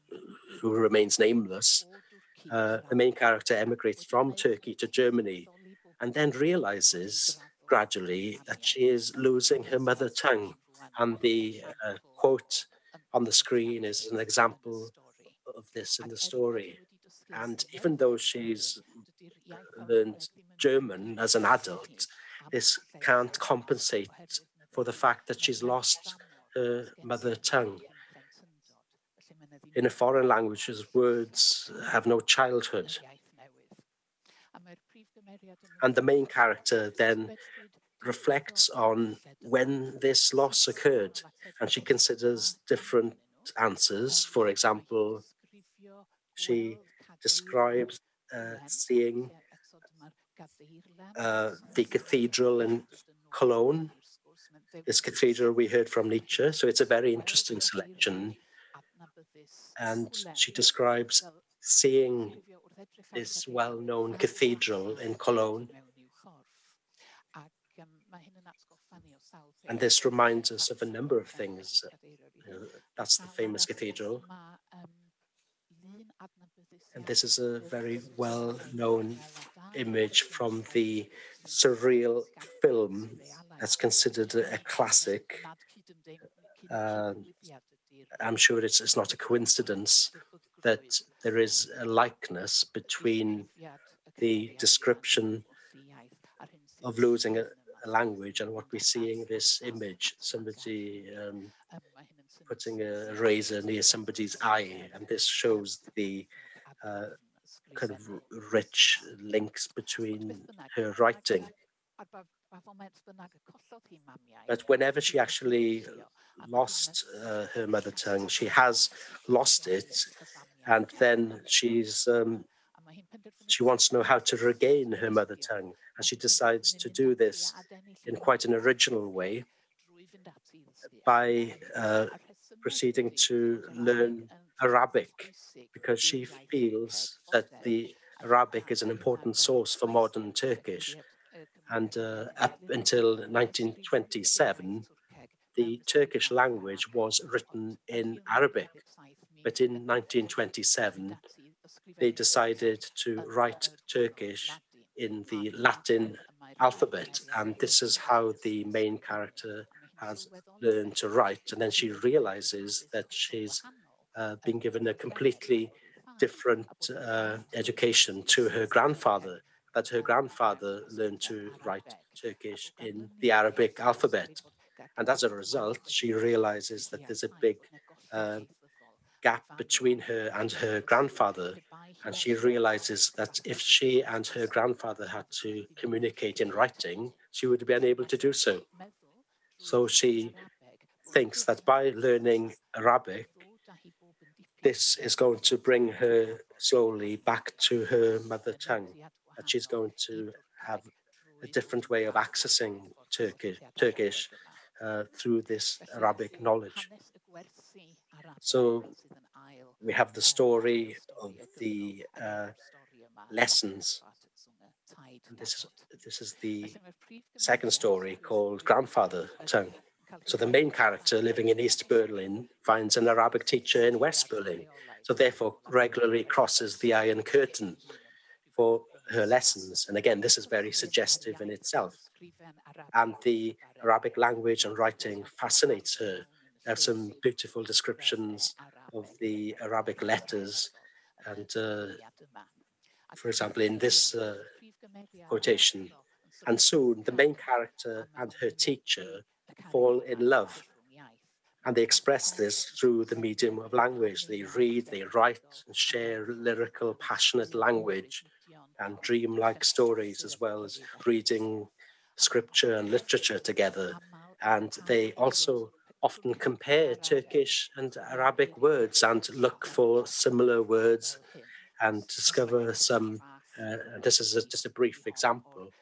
who remains nameless, the main character emigrates from Turkey to Germany and then realizes gradually that she is losing her mother tongue. And the quote on the screen is an example of this in the story. And even though she's learned German as an adult, this can't compensate for the fact that she's lost her mother tongue. In a foreign language, words have no childhood. And the main character then reflects on when this loss occurred, and she considers different answers. For example, she describes seeing the cathedral in Cologne, this cathedral we heard from Nietzsche. So it's a very interesting selection. And she describes seeing this well-known cathedral in Cologne. And this reminds us of a number of things. That's the famous cathedral. And this is a very well-known image from the surreal film that's considered a classic. I'm sure it's not a coincidence that there is a likeness between the description of losing a language and what we see in this image. Somebody putting a razor near somebody's eye, and this shows the kind of rich links between her writing. But whenever she actually lost her mother tongue, she has lost it, and then she wants to know how to regain her mother tongue, and she decides to do this in quite an original way by proceeding to learn Arabic, because she feels that the Arabic is an important source for modern Turkish. And up until 1927, the Turkish language was written in Arabic. But in 1927, they decided to write Turkish in the Latin alphabet. And this is how the main character has learned to write. And then she realizes that she's been given a completely different education to her grandfather, that her grandfather learned to write Turkish in the Arabic alphabet. And as a result, she realizes that there's a big gap between her and her grandfather. And she realizes that if she and her grandfather had to communicate in writing, she would be unable to do so. So she thinks that by learning Arabic, this is going to bring her slowly back to her mother tongue, that she's going to have a different way of accessing Turkish through this Arabic knowledge. So we have the story of the lessons. And this is the second story called Grandfather Tongue. So the main character living in East Berlin finds an Arabic teacher in West Berlin, so therefore regularly crosses the Iron Curtain for her lessons. And again, this is very suggestive in itself. And the Arabic language and writing fascinates her. There are some beautiful descriptions of the Arabic letters. And for example, in this quotation, and soon the main character and her teacher fall in love. And they express this through the medium of language. They read, they write, and share lyrical, passionate language and dreamlike stories, as well as reading scripture and literature together. And they also often compare Turkish and Arabic words and look for similar words and discover some, this is just a brief example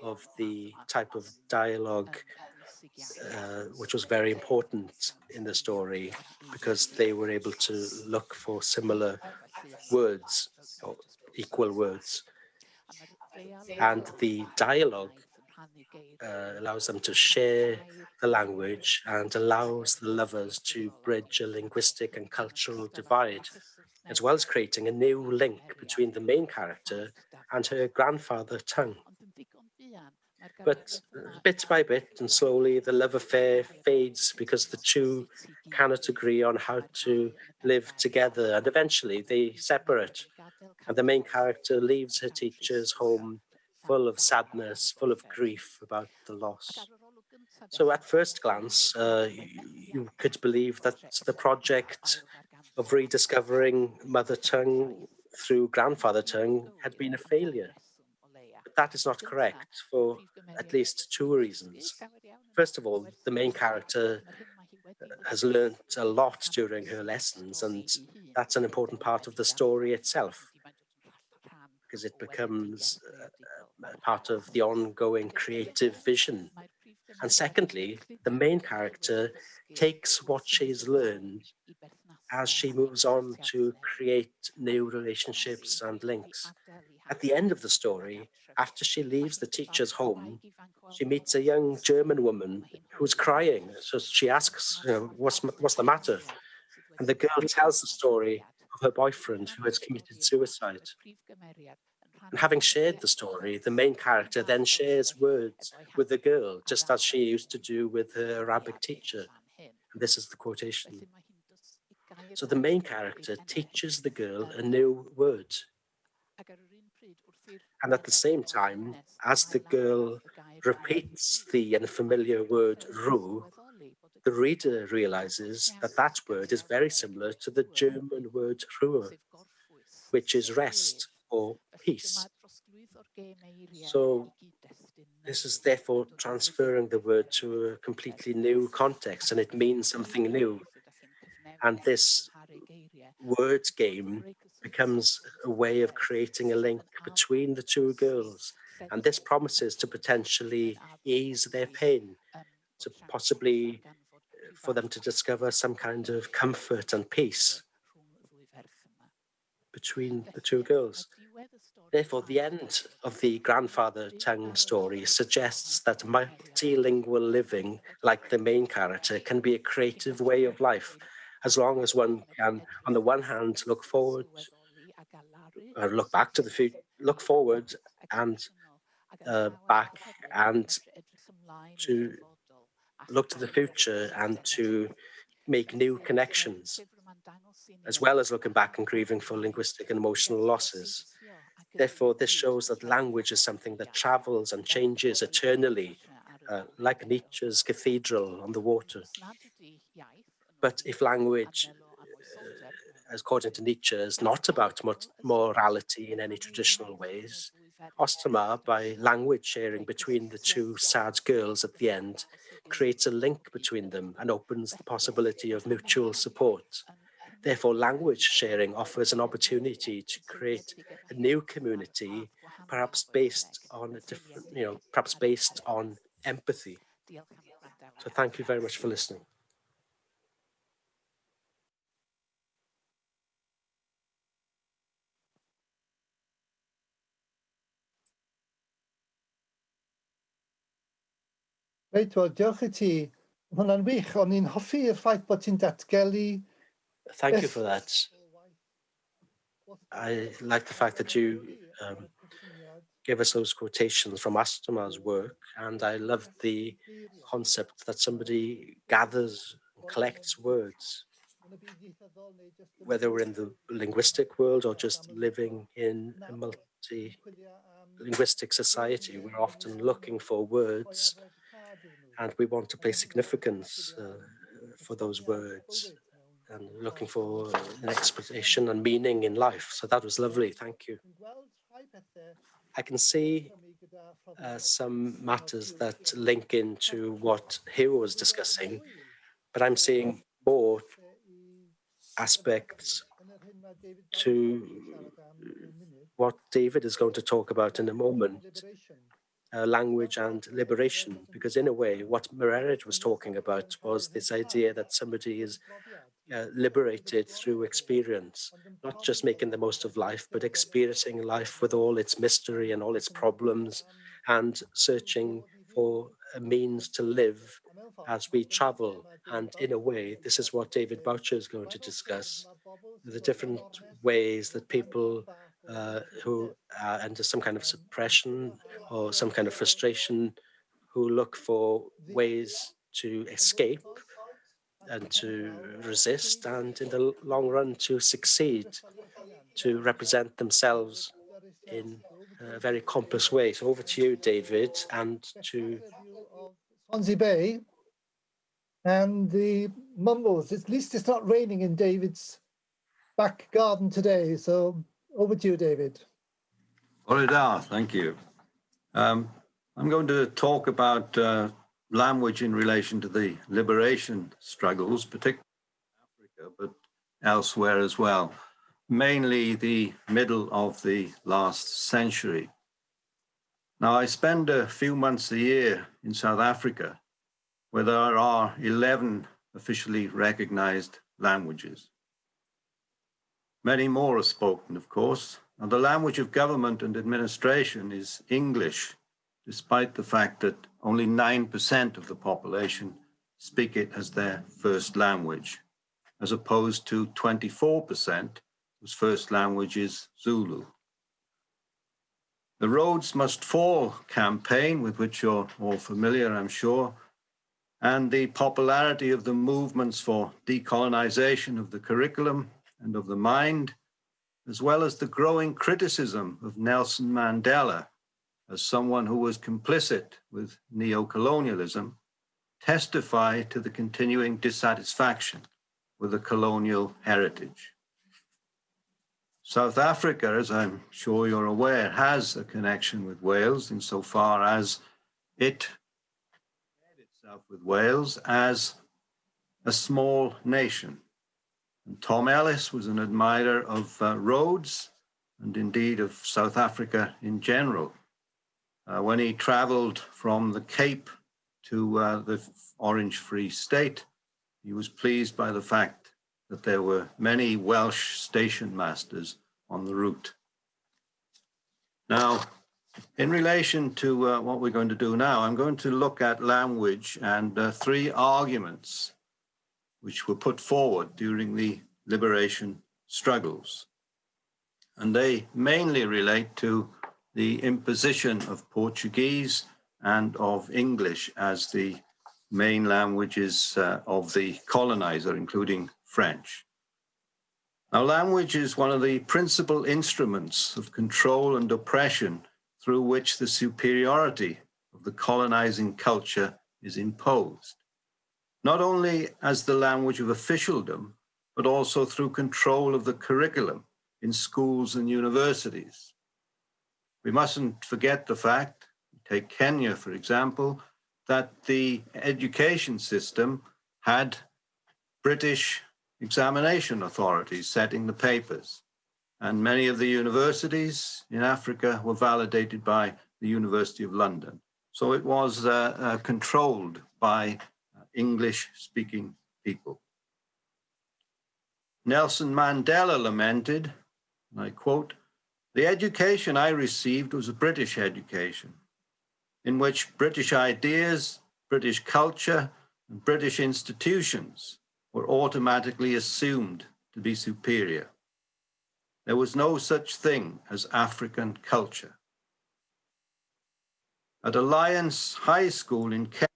of the type of dialogue which was very important in the story, because they were able to look for similar words or equal words. And the dialogue allows them to share the language and allows the lovers to bridge a linguistic and cultural divide, as well as creating a new link between the main character and her grandfather tongue. But bit by bit and slowly, the love affair fades because the two cannot agree on how to live together, and eventually they separate. And the main character leaves her teacher's home full of sadness, full of grief about the loss. So at first glance, you could believe that the project of rediscovering mother tongue through grandfather tongue had been a failure. But that is not correct for at least two reasons. First of all, the main character has learned a lot during her lessons, and that's an important part of the story itself, because it becomes part of the ongoing creative vision. And secondly, the main character takes what she's learned as she moves on to create new relationships and links. At the end of the story, after she leaves the teacher's home, she meets a young German woman who's crying. So she asks, what's the matter? And the girl tells the story of her boyfriend who has committed suicide. And having shared the story, the main character then shares words with the girl, just as she used to do with her Arabic teacher. And this is the quotation. So the main character teaches the girl a new word. And at the same time, as the girl repeats the unfamiliar word rue, the reader realizes that that word is very similar to the German word Ruhe, which is rest or peace. So this is therefore transferring the word to a completely new context, and it means something new. And this word game becomes a way of creating a link between the two girls. And this promises to potentially ease their pain, to possibly for them to discover some kind of comfort and peace between the two girls. Therefore, the end of the grandfather tongue story suggests that multilingual living, like the main character, can be a creative way of life, as long as one can, on the one hand, look forward, look back to the future, look forward and back, and to look to the future and to make new connections, as well as looking back and grieving for linguistic and emotional losses. Therefore, this shows that language is something that travels and changes eternally, like Nietzsche's cathedral on the water. But if language, according to Nietzsche, is not about morality in any traditional ways, Ostermar, by language sharing between the two sad girls at the end, creates a link between them and opens the possibility of mutual support. Therefore, language sharing offers an opportunity to create a new community, perhaps based on a different, perhaps based on empathy. So thank you very much for listening. Reit, wel, diolch i ti, Hwnna'n wych, o'n i'n hoffi'r ffaith bod ti'n datgelu. Thank you for that. I like the fact that you gave us those quotations from Astoma's work, and I love the concept that somebody gathers and collects words, whether we're in the linguistic world or just living in a multi-linguistic society. We're often looking for words, and we want to place significance for those words, and looking for an explanation and meaning in life. So that was lovely. Thank you. I can see some matters that link into what Hugh was discussing, but I'm seeing more aspects to what David is going to talk about in a moment, language and liberation, because in a way, what Meredith was talking about was this idea that somebody is liberated through experience, not just making the most of life, but experiencing life with all its mystery and all its problems, and searching for a means to live as we travel. And in a way, this is what David Boucher is going to discuss, the different ways that people who are under some kind of suppression or some kind of frustration, who look for ways to escape and to resist, and in the long run to succeed, to represent themselves in a very complex way. So over to you, David, and to Swansea Bay and the mumbles. At least it's not raining in David's back garden today. So over to you, David. Orida, thank you. I'm going to talk about language in relation to the liberation struggles, particularly in Africa, but elsewhere as well, mainly the middle of the last century. Now, I spend a few months a year in South Africa, where there are 11 officially recognized languages. Many more are spoken, of course, and the language of government and administration is English, despite the fact that only 9% of the population speak it as their first language, as opposed to 24% whose first language is Zulu. The Rhodes Must Fall campaign, with which you're all familiar, I'm sure, and the popularity of the movements for decolonization of the curriculum and of the mind, as well as the growing criticism of Nelson Mandela as someone who was complicit with neo-colonialism, testify to the continuing dissatisfaction with the colonial heritage. South Africa, as I'm sure you're aware, has a connection with Wales insofar as it compared itself with Wales as a small nation. And Tom Ellis was an admirer of Rhodes and indeed of South Africa in general. When he traveled from the Cape to the Orange Free State, he was pleased by the fact that there were many Welsh station masters on the route. Now, in relation to what we're going to do now, I'm going to look at language and three arguments which were put forward during the liberation struggles. And they mainly relate to the imposition of Portuguese and of English as the main languages of the colonizer, including French. Now, language is one of the principal instruments of control and oppression through which the superiority of the colonizing culture is imposed, not only as the language of officialdom, but also through control of the curriculum in schools and universities. We mustn't forget the fact, take Kenya, for example, that the education system had British examination authorities setting the papers. And many of the universities in Africa were validated by the University of London. So it was controlled by English-speaking people. Nelson Mandela lamented, and I quote, "The education I received was a British education, in which British ideas, British culture, and British institutions were automatically assumed to be superior. There was no such thing as African culture. At Alliance High School in Kenya,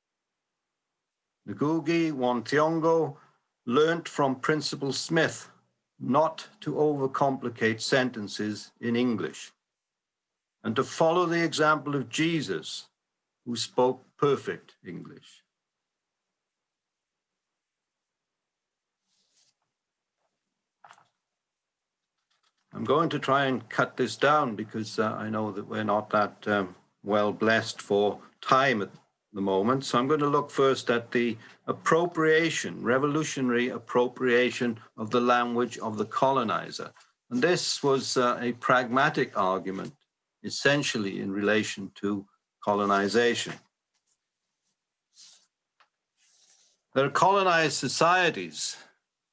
Ngugi wa Thiong'o learnt from Principal Smith not to overcomplicate sentences in English and to follow the example of Jesus, who spoke perfect English. I'm going to try and cut this down because I know that we're not that well blessed for time at the moment. So I'm going to look first at the appropriation, revolutionary appropriation of the language of the colonizer. And this was a pragmatic argument, essentially in relation to colonization. There are colonized societies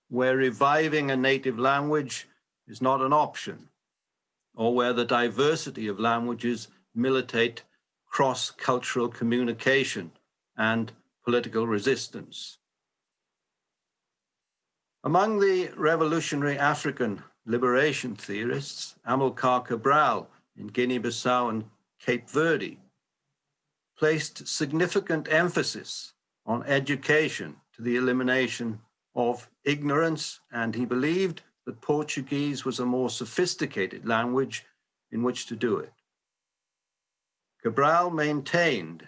where reviving a native language is not an option, or where the diversity of languages militate cross-cultural communication and political resistance. Among the revolutionary African liberation theorists, Amilcar Cabral in Guinea-Bissau and Cape Verde placed significant emphasis on education to the elimination of ignorance, and he believed that Portuguese was a more sophisticated language in which to do it. Cabral maintained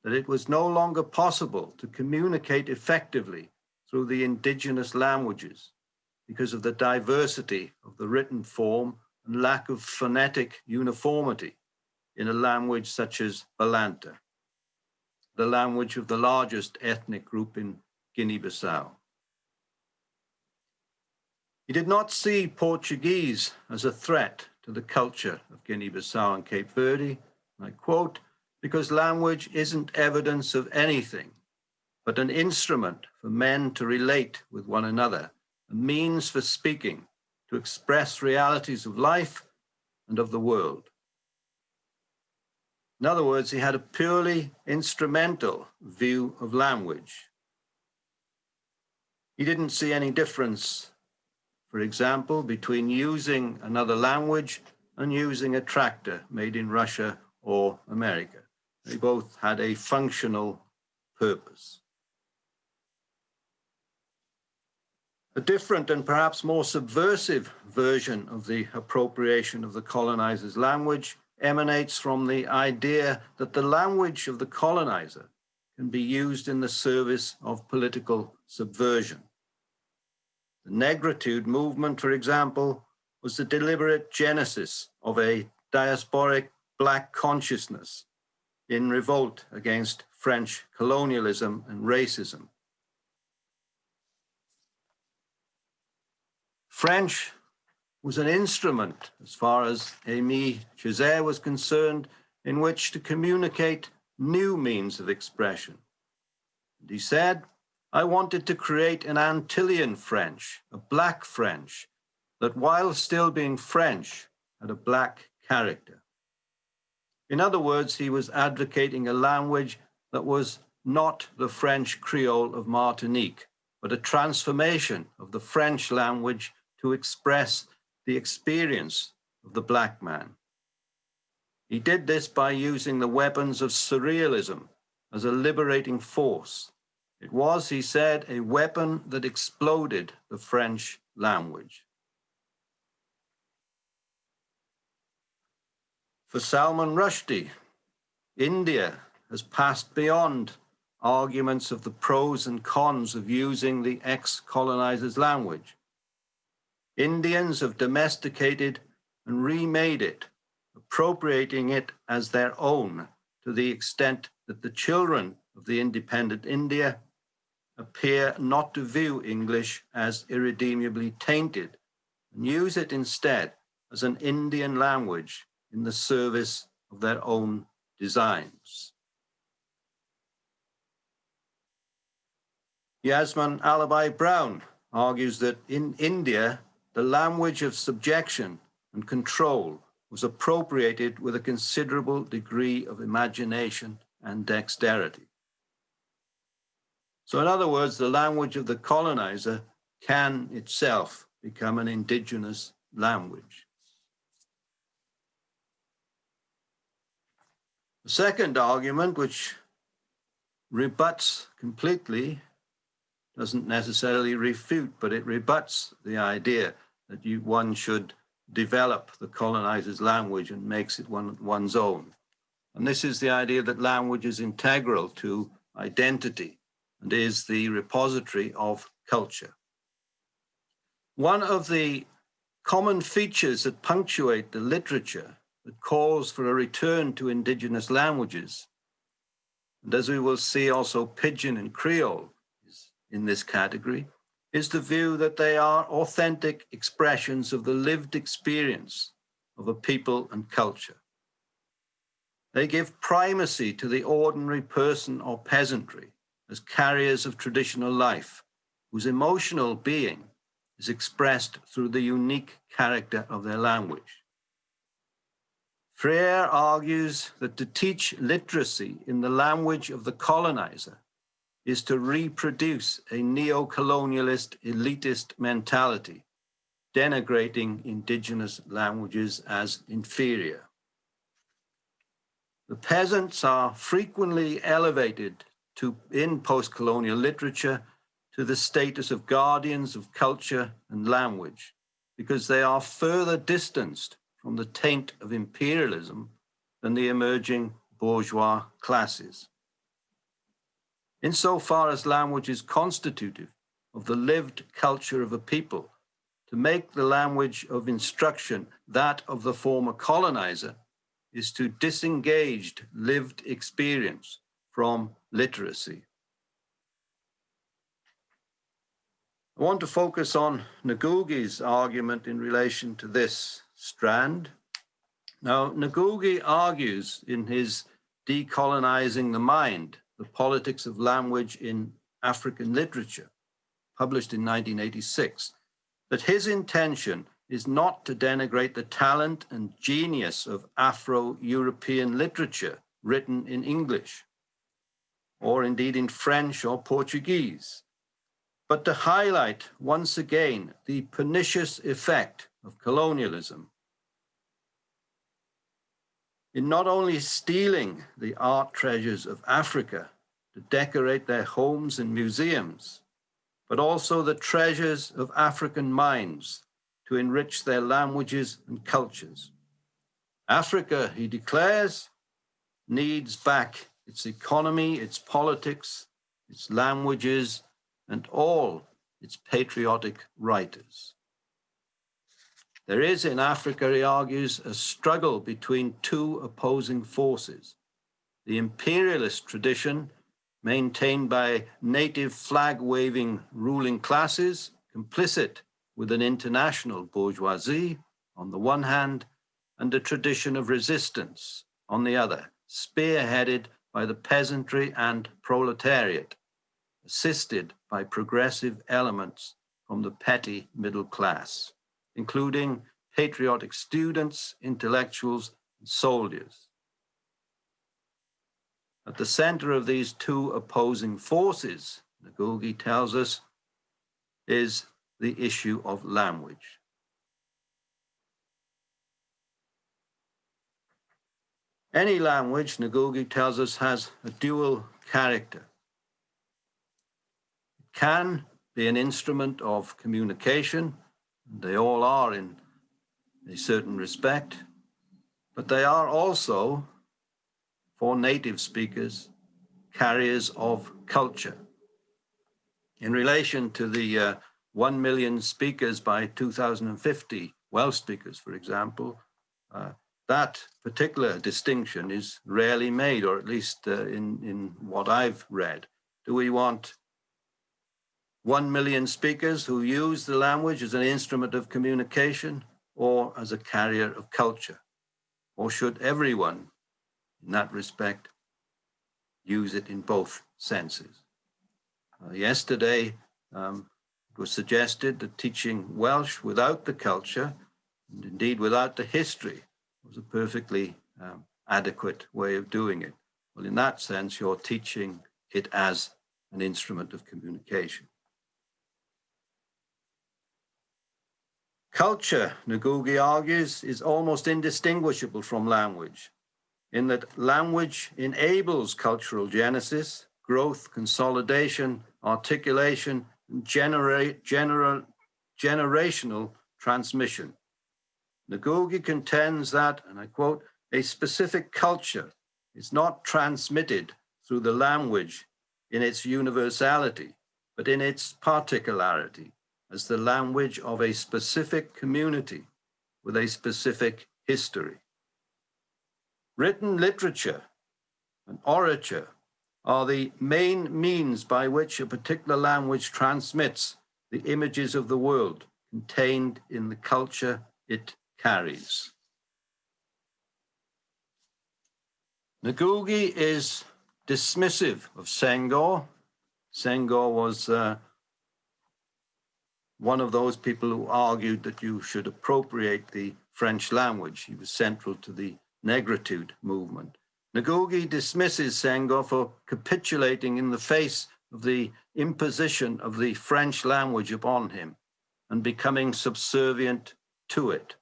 that it was no longer possible to communicate effectively through the indigenous languages because of the diversity of the written form and lack of phonetic uniformity in a language such as Balanta, the language of the largest ethnic group in Guinea-Bissau. He did not see Portuguese as a threat to the culture of Guinea-Bissau and Cape Verde, and I quote, because language isn't evidence of anything, but an instrument for men to relate with one another, a means for speaking, to express realities of life and of the world. In other words, he had a purely instrumental view of language. He didn't see any difference, for example, between using another language and using a tractor made in Russia or America. They both had a functional purpose. A different and perhaps more subversive version of the appropriation of the colonizer's language emanates from the idea that the language of the colonizer can be used in the service of political subversion. The negritude movement, for example, was the deliberate genesis of a diasporic Black consciousness in revolt against French colonialism and racism. French was an instrument, as far as Aimé Césaire was concerned, in which to communicate new means of expression. And he said, I wanted to create an Antillean French, a Black French, that while still being French, had a Black character. In other words, he was advocating a language that was not the French Creole of Martinique, but a transformation of the French language to express the experience of the Black man. He did this by using the weapons of surrealism as a liberating force. It was, he said, a weapon that exploded the French language. For Salman Rushdie, India has passed beyond arguments of the pros and cons of using the ex-colonizer's language. Indians have domesticated and remade it, appropriating it as their own to the extent that the children of the independent India appear not to view English as irredeemably tainted and use it instead as an Indian language in the service of their own designs. Yasmin Alabai Brown argues that in India, the language of subjection and control was appropriated with a considerable degree of imagination and dexterity. So in other words, the language of the colonizer can itself become an indigenous language. The second argument, which rebuts completely, doesn't necessarily refute, but it rebuts the idea that one should develop the colonizer's language and makes it one's own. And this is the idea that language is integral to identity and is the repository of culture. One of the common features that punctuate the literature that calls for a return to indigenous languages, and as we will see also Pidgin and Creole is in this category, is the view that they are authentic expressions of the lived experience of a people and culture. They give primacy to the ordinary person or peasantry as carriers of traditional life, whose emotional being is expressed through the unique character of their language. Freire argues that to teach literacy in the language of the colonizer is to reproduce a neo-colonialist, elitist mentality, denigrating indigenous languages as inferior. The peasants are frequently elevated in post-colonial literature to the status of guardians of culture and language, because they are further distanced from the taint of imperialism than the emerging bourgeois classes. Insofar as language is constitutive of the lived culture of a people, to make the language of instruction that of the former colonizer is to disengage lived experience from literacy. I want to focus on Ngugi's argument in relation to this strand. Now, Ngugi argues in his Decolonizing the Mind, the Politics of Language in African Literature, published in 1986, that his intention is not to denigrate the talent and genius of Afro-European literature written in English, or indeed in French or Portuguese, but to highlight once again the pernicious effect of colonialism in not only stealing the art treasures of Africa to decorate their homes and museums, but also the treasures of African minds to enrich their languages and cultures. Africa, he declares, needs back its economy, its politics, its languages, and all its patriotic writers. There is in Africa, he argues, a struggle between two opposing forces: the imperialist tradition maintained by native flag-waving ruling classes, complicit with an international bourgeoisie on the one hand, and a tradition of resistance on the other, spearheaded by the peasantry and proletariat, assisted by progressive elements from the petty middle class, including patriotic students, intellectuals, and soldiers. At the center of these two opposing forces, Ngugi tells us, is the issue of language. Any language, Ngugi tells us, has a dual character. It can be an instrument of communication, and they all are in a certain respect, but they are also, for native speakers, carriers of culture. In relation to the 1 million speakers by 2050, Welsh speakers, for example, that particular distinction is rarely made, or at least in what I've read. Do we want 1 million speakers who use the language as an instrument of communication or as a carrier of culture? Or should everyone, in that respect, use it in both senses? Yesterday, it was suggested that teaching Welsh without the culture, and indeed without the history, was a perfectly adequate way of doing it. Well, in that sense, you're teaching it as an instrument of communication. Culture, Ngugi argues, is almost indistinguishable from language, in that language enables cultural genesis, growth, consolidation, articulation, and generational transmission. Ngugi contends that, and I quote, a specific culture is not transmitted through the language in its universality, but in its particularity, as the language of a specific community with a specific history. Written literature and orature are the main means by which a particular language transmits the images of the world contained in the culture it carries. Ngugi is dismissive of Senghor. Senghor was one of those people who argued that you should appropriate the French language. He was central to the Negritude movement. Ngugi dismisses Senghor for capitulating in the face of the imposition of the French language upon him and becoming subservient to it,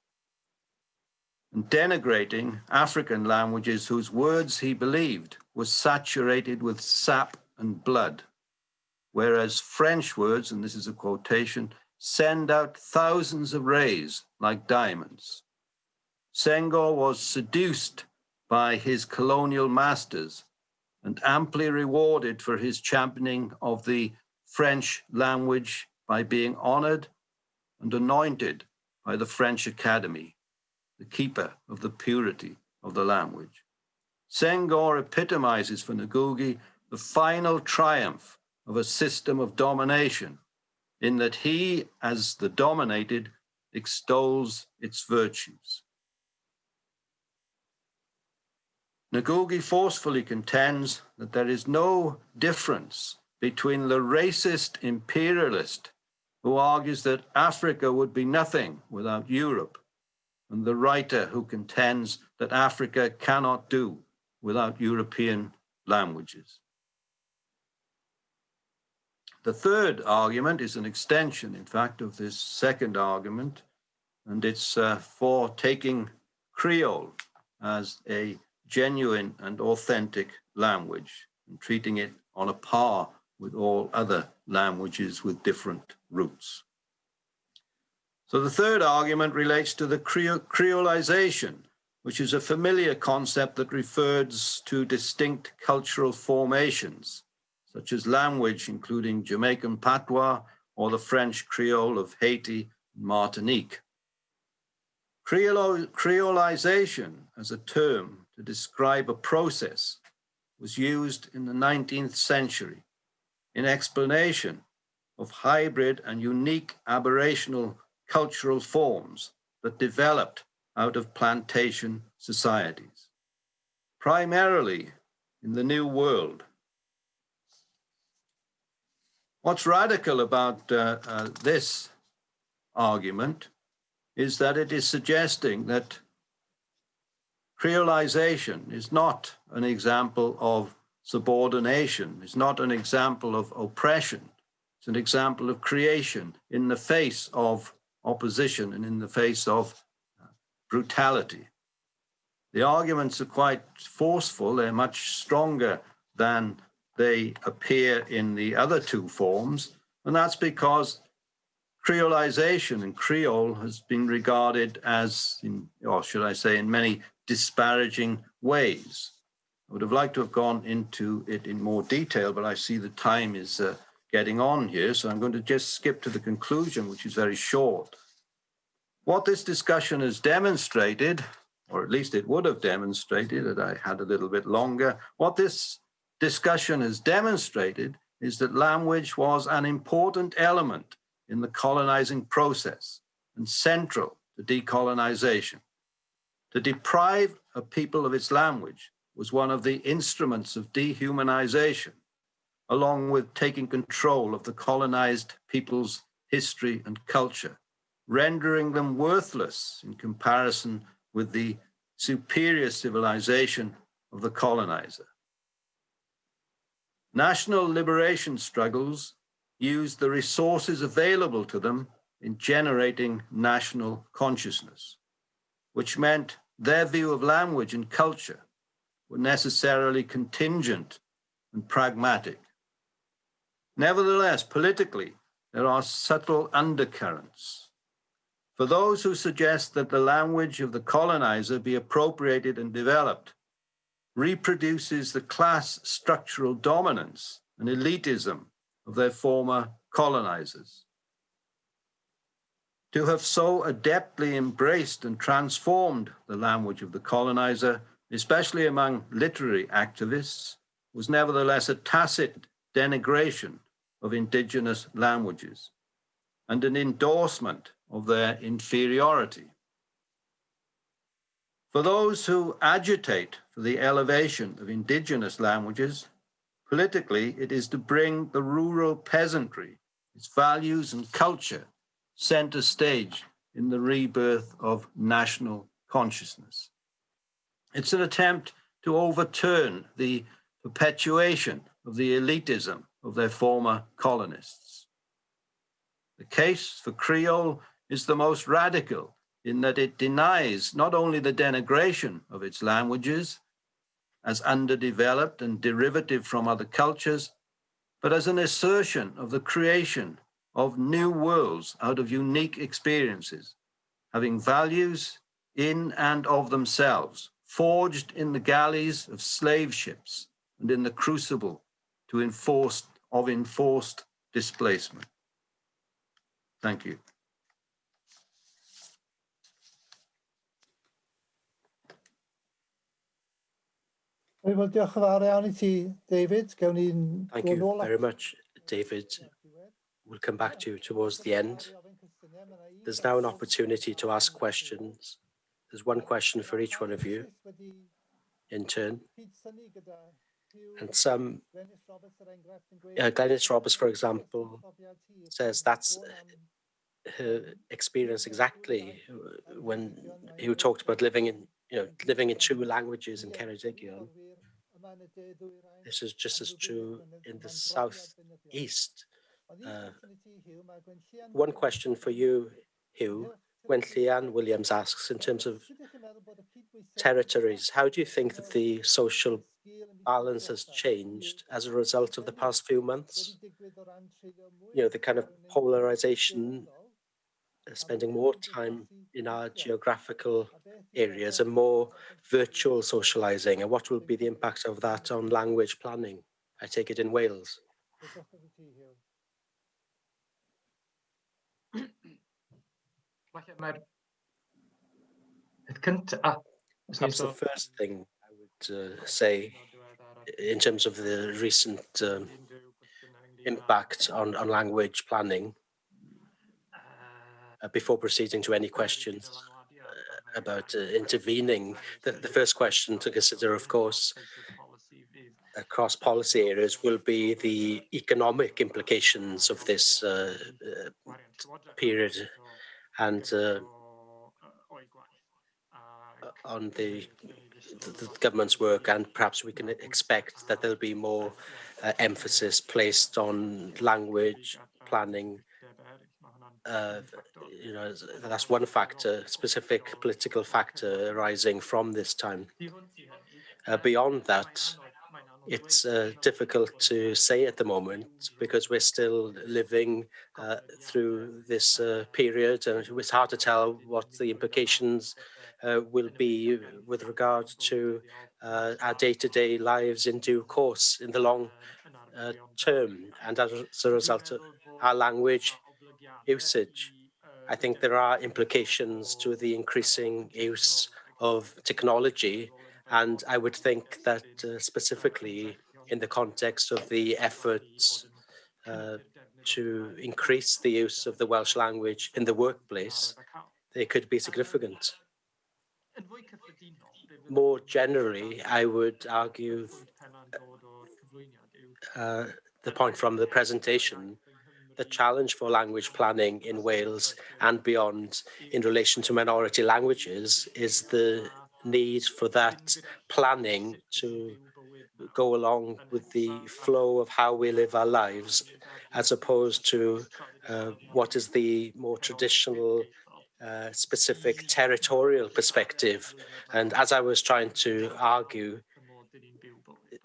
and denigrating African languages whose words he believed were saturated with sap and blood, whereas French words, and this is a quotation, send out thousands of rays like diamonds. Senghor was seduced by his colonial masters and amply rewarded for his championing of the French language by being honored and anointed by the French Academy, the keeper of the purity of the language. Senghor epitomizes for Ngugi the final triumph of a system of domination, in that he, as the dominated, extols its virtues. Ngugi forcefully contends that there is no difference between the racist imperialist who argues that Africa would be nothing without Europe, and the writer who contends that Africa cannot do without European languages. The third argument is an extension, in fact, of this second argument, and it's for taking Creole as a genuine and authentic language and treating it on a par with all other languages with different roots. So the third argument relates to the creolization, which is a familiar concept that refers to distinct cultural formations, such as language, including Jamaican patois or the French Creole of Haiti and Martinique. Creolization as a term to describe a process was used in the 19th century in explanation of hybrid and unique aberrational cultural forms that developed out of plantation societies, primarily in the New World. What's radical about this argument is that it is suggesting that creolization is not an example of subordination, it's not an example of oppression, it's an example of creation in the face of opposition and in the face of brutality. The arguments are quite forceful, they're much stronger than they appear in the other two forms, and that's because creolization and Creole has been regarded as, or should I say, in many disparaging ways. I would have liked to have gone into it in more detail, but I see the time is getting on here, so I'm going to just skip to the conclusion, which is very short. What this discussion has demonstrated, or at least it would have demonstrated that I had a little bit longer, what this discussion has demonstrated is that language was an important element in the colonizing process and central to decolonization. To deprive a people of its language was one of the instruments of dehumanization, along with taking control of the colonized people's history and culture, rendering them worthless in comparison with the superior civilization of the colonizer. National liberation struggles used the resources available to them in generating national consciousness, which meant their view of language and culture were necessarily contingent and pragmatic. Nevertheless, politically, there are subtle undercurrents. For those who suggest that the language of the colonizer be appropriated and developed reproduces the class structural dominance and elitism of their former colonizers. To have so adeptly embraced and transformed the language of the colonizer, especially among literary activists, was nevertheless a tacit denigration of indigenous languages and an endorsement of their inferiority. For those who agitate for the elevation of indigenous languages, politically it is to bring the rural peasantry, its values and culture, center stage in the rebirth of national consciousness. It's an attempt to overturn the perpetuation of the elitism of their former colonists. The case for Creole is the most radical in that it denies not only the denigration of its languages as underdeveloped and derivative from other cultures, but as an assertion of the creation of new worlds out of unique experiences, having values in and of themselves, forged in the galleys of slave ships and in the crucible of enforced displacement. Thank you. Wel, diolch yn fawr iawn I ti, David. Thank you very much, David. We'll come back to you towards the end. There's now an opportunity to ask questions. There's one question for each one of you in turn. And some, Glynis Roberts, for example, says that's her experience exactly when you talked about living in two languages in Ceredigion. This is just as true in the southeast. One question for you, Hugh. When Leanne Williams asks, in terms of territories, how do you think that the social balance has changed as a result of the past few months? The kind of polarization, spending more time in our geographical areas and more virtual socializing, and what will be the impact of that on language planning? I take it in Wales. Perhaps the first thing I would say in terms of the recent impact on language planning, before proceeding to any questions about intervening, the first question to consider, of course, across policy areas will be the economic implications of this period and on the government's work, and perhaps we can expect that there'll be more emphasis placed on language planning. That's one factor, specific political factor arising from this time. Beyond that, it's difficult to say at the moment because we're still living through this period, and it's hard to tell what the implications will be with regard to our day-to-day lives in due course in the long term, and as a result of our language usage. I think there are implications to the increasing use of technology, and I would think that specifically in the context of the efforts to increase the use of the Welsh language in the workplace, they could be significant. More generally, I would argue the point from the presentation, the challenge for language planning in Wales and beyond in relation to minority languages is the need for that planning to go along with the flow of how we live our lives, as opposed to what is the more traditional specific territorial perspective. And as I was trying to argue,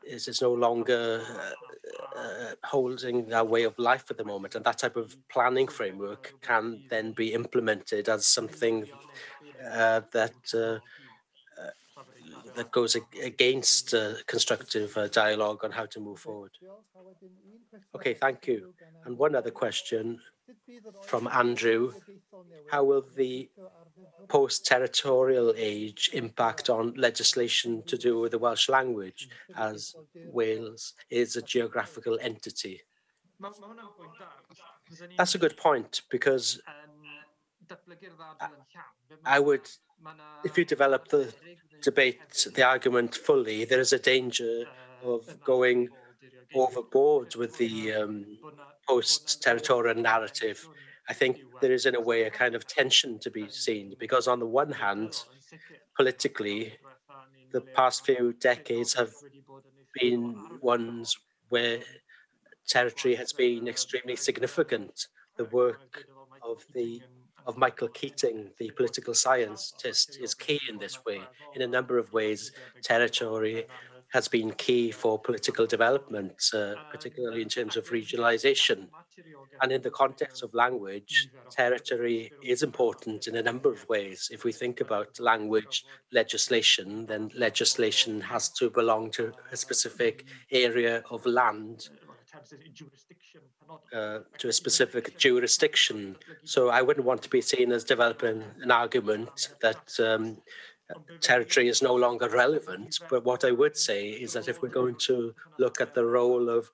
it's no longer holding our way of life at the moment, and that type of planning framework can then be implemented as something that goes against constructive dialogue on how to move forward. Okay, thank you. And one other question from Andrew. How will the post-territorial age impact on legislation to do with the Welsh language, as Wales is a geographical entity? That's a good point, because I would, if you develop the debate, the argument fully, there is a danger of going overboard with the post-territorial narrative. I think there is, in a way, a kind of tension to be seen, because on the one hand, politically, the past few decades have been ones where territory has been extremely significant. The work of Michael Keating, the political scientist, is key in this way. In a number of ways, territory has been key for political development, particularly in terms of regionalization. And in the context of language, territory is important in a number of ways. If we think about language legislation, then legislation has to belong to a specific area of land, to a specific jurisdiction. So I wouldn't want to be seen as developing an argument that territory is no longer relevant. But what I would say is that if we're going to look at the role of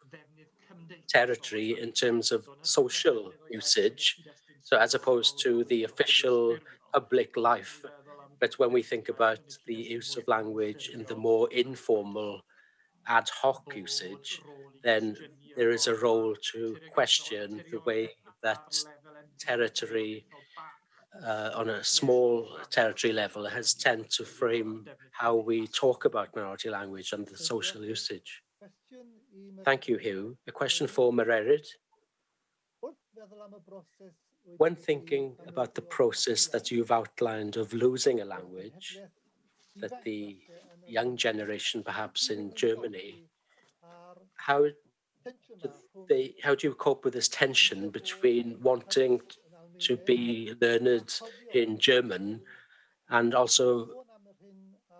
territory in terms of social usage, so as opposed to the official public life, but when we think about the use of language in the more informal ad hoc usage, then there is a role to question the way that territory on a small territory level has tended to frame how we talk about minority language and the social usage. Thank you, Hugh. A question for Meredith. When thinking about the process that you've outlined of losing a language, that the young generation perhaps in Germany, how do you cope with this tension between wanting to be learned in German and also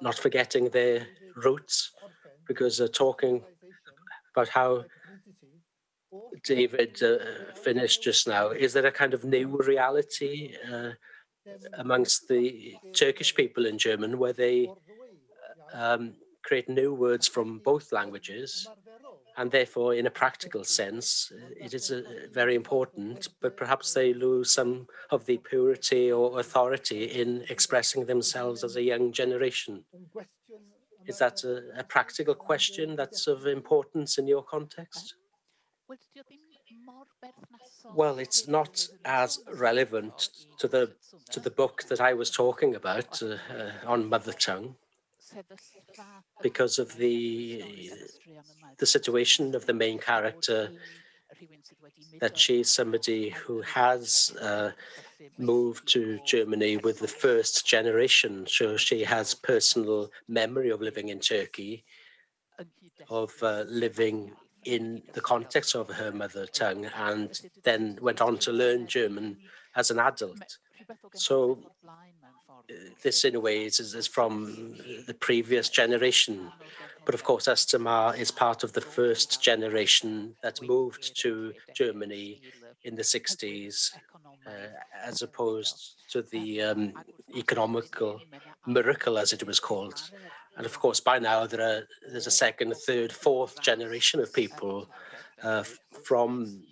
not forgetting their roots? Because talking about how David finished just now, is there a kind of new reality amongst the Turkish people in German where they create new words from both languages, and therefore, in a practical sense, it is very important, but perhaps they lose some of the purity or authority in expressing themselves as a young generation? Is that a practical question that's of importance in your context? Well, it's not as relevant to the book that I was talking about on mother tongue, because of the situation of the main character, that she's somebody who has moved to Germany with the first generation. So she has personal memory of living in Turkey, of living in the context of her mother tongue, and then went on to learn German as an adult. So this, in a way, is from the previous generation. But of course, Estamar is part of the first generation that moved to Germany in the 60s, as opposed to the economical miracle, as it was called. And of course, by now, there's a second, third, fourth generation of people from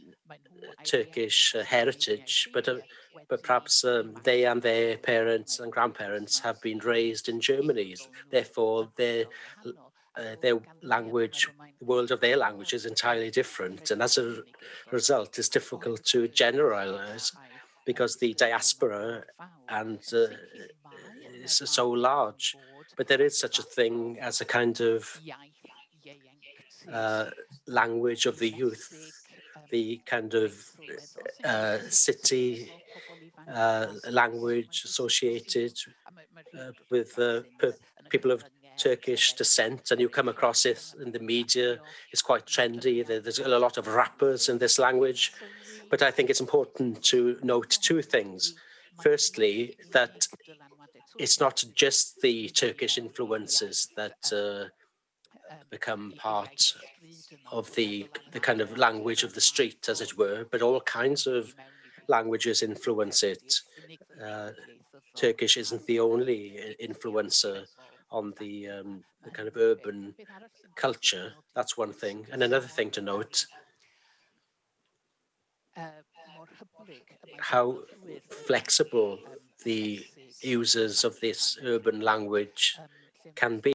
Turkish heritage, but perhaps they and their parents and grandparents have been raised in Germany. Therefore, their language, the world of their language, is entirely different, and as a result, it's difficult to generalize. because the diaspora and is so large. But there is such a thing as a kind of language of the youth, the kind of city language associated with people of Turkish descent, and you come across it in the media. It's quite trendy. There's a lot of rappers in this language. But I think it's important to note two things. Firstly, that it's not just the Turkish influences that become part of the kind of language of the street, as it were, but all kinds of languages influence it. Turkish isn't the only influencer on the kind of urban culture. That's one thing. And another thing to note, how flexible the users of this urban language can be.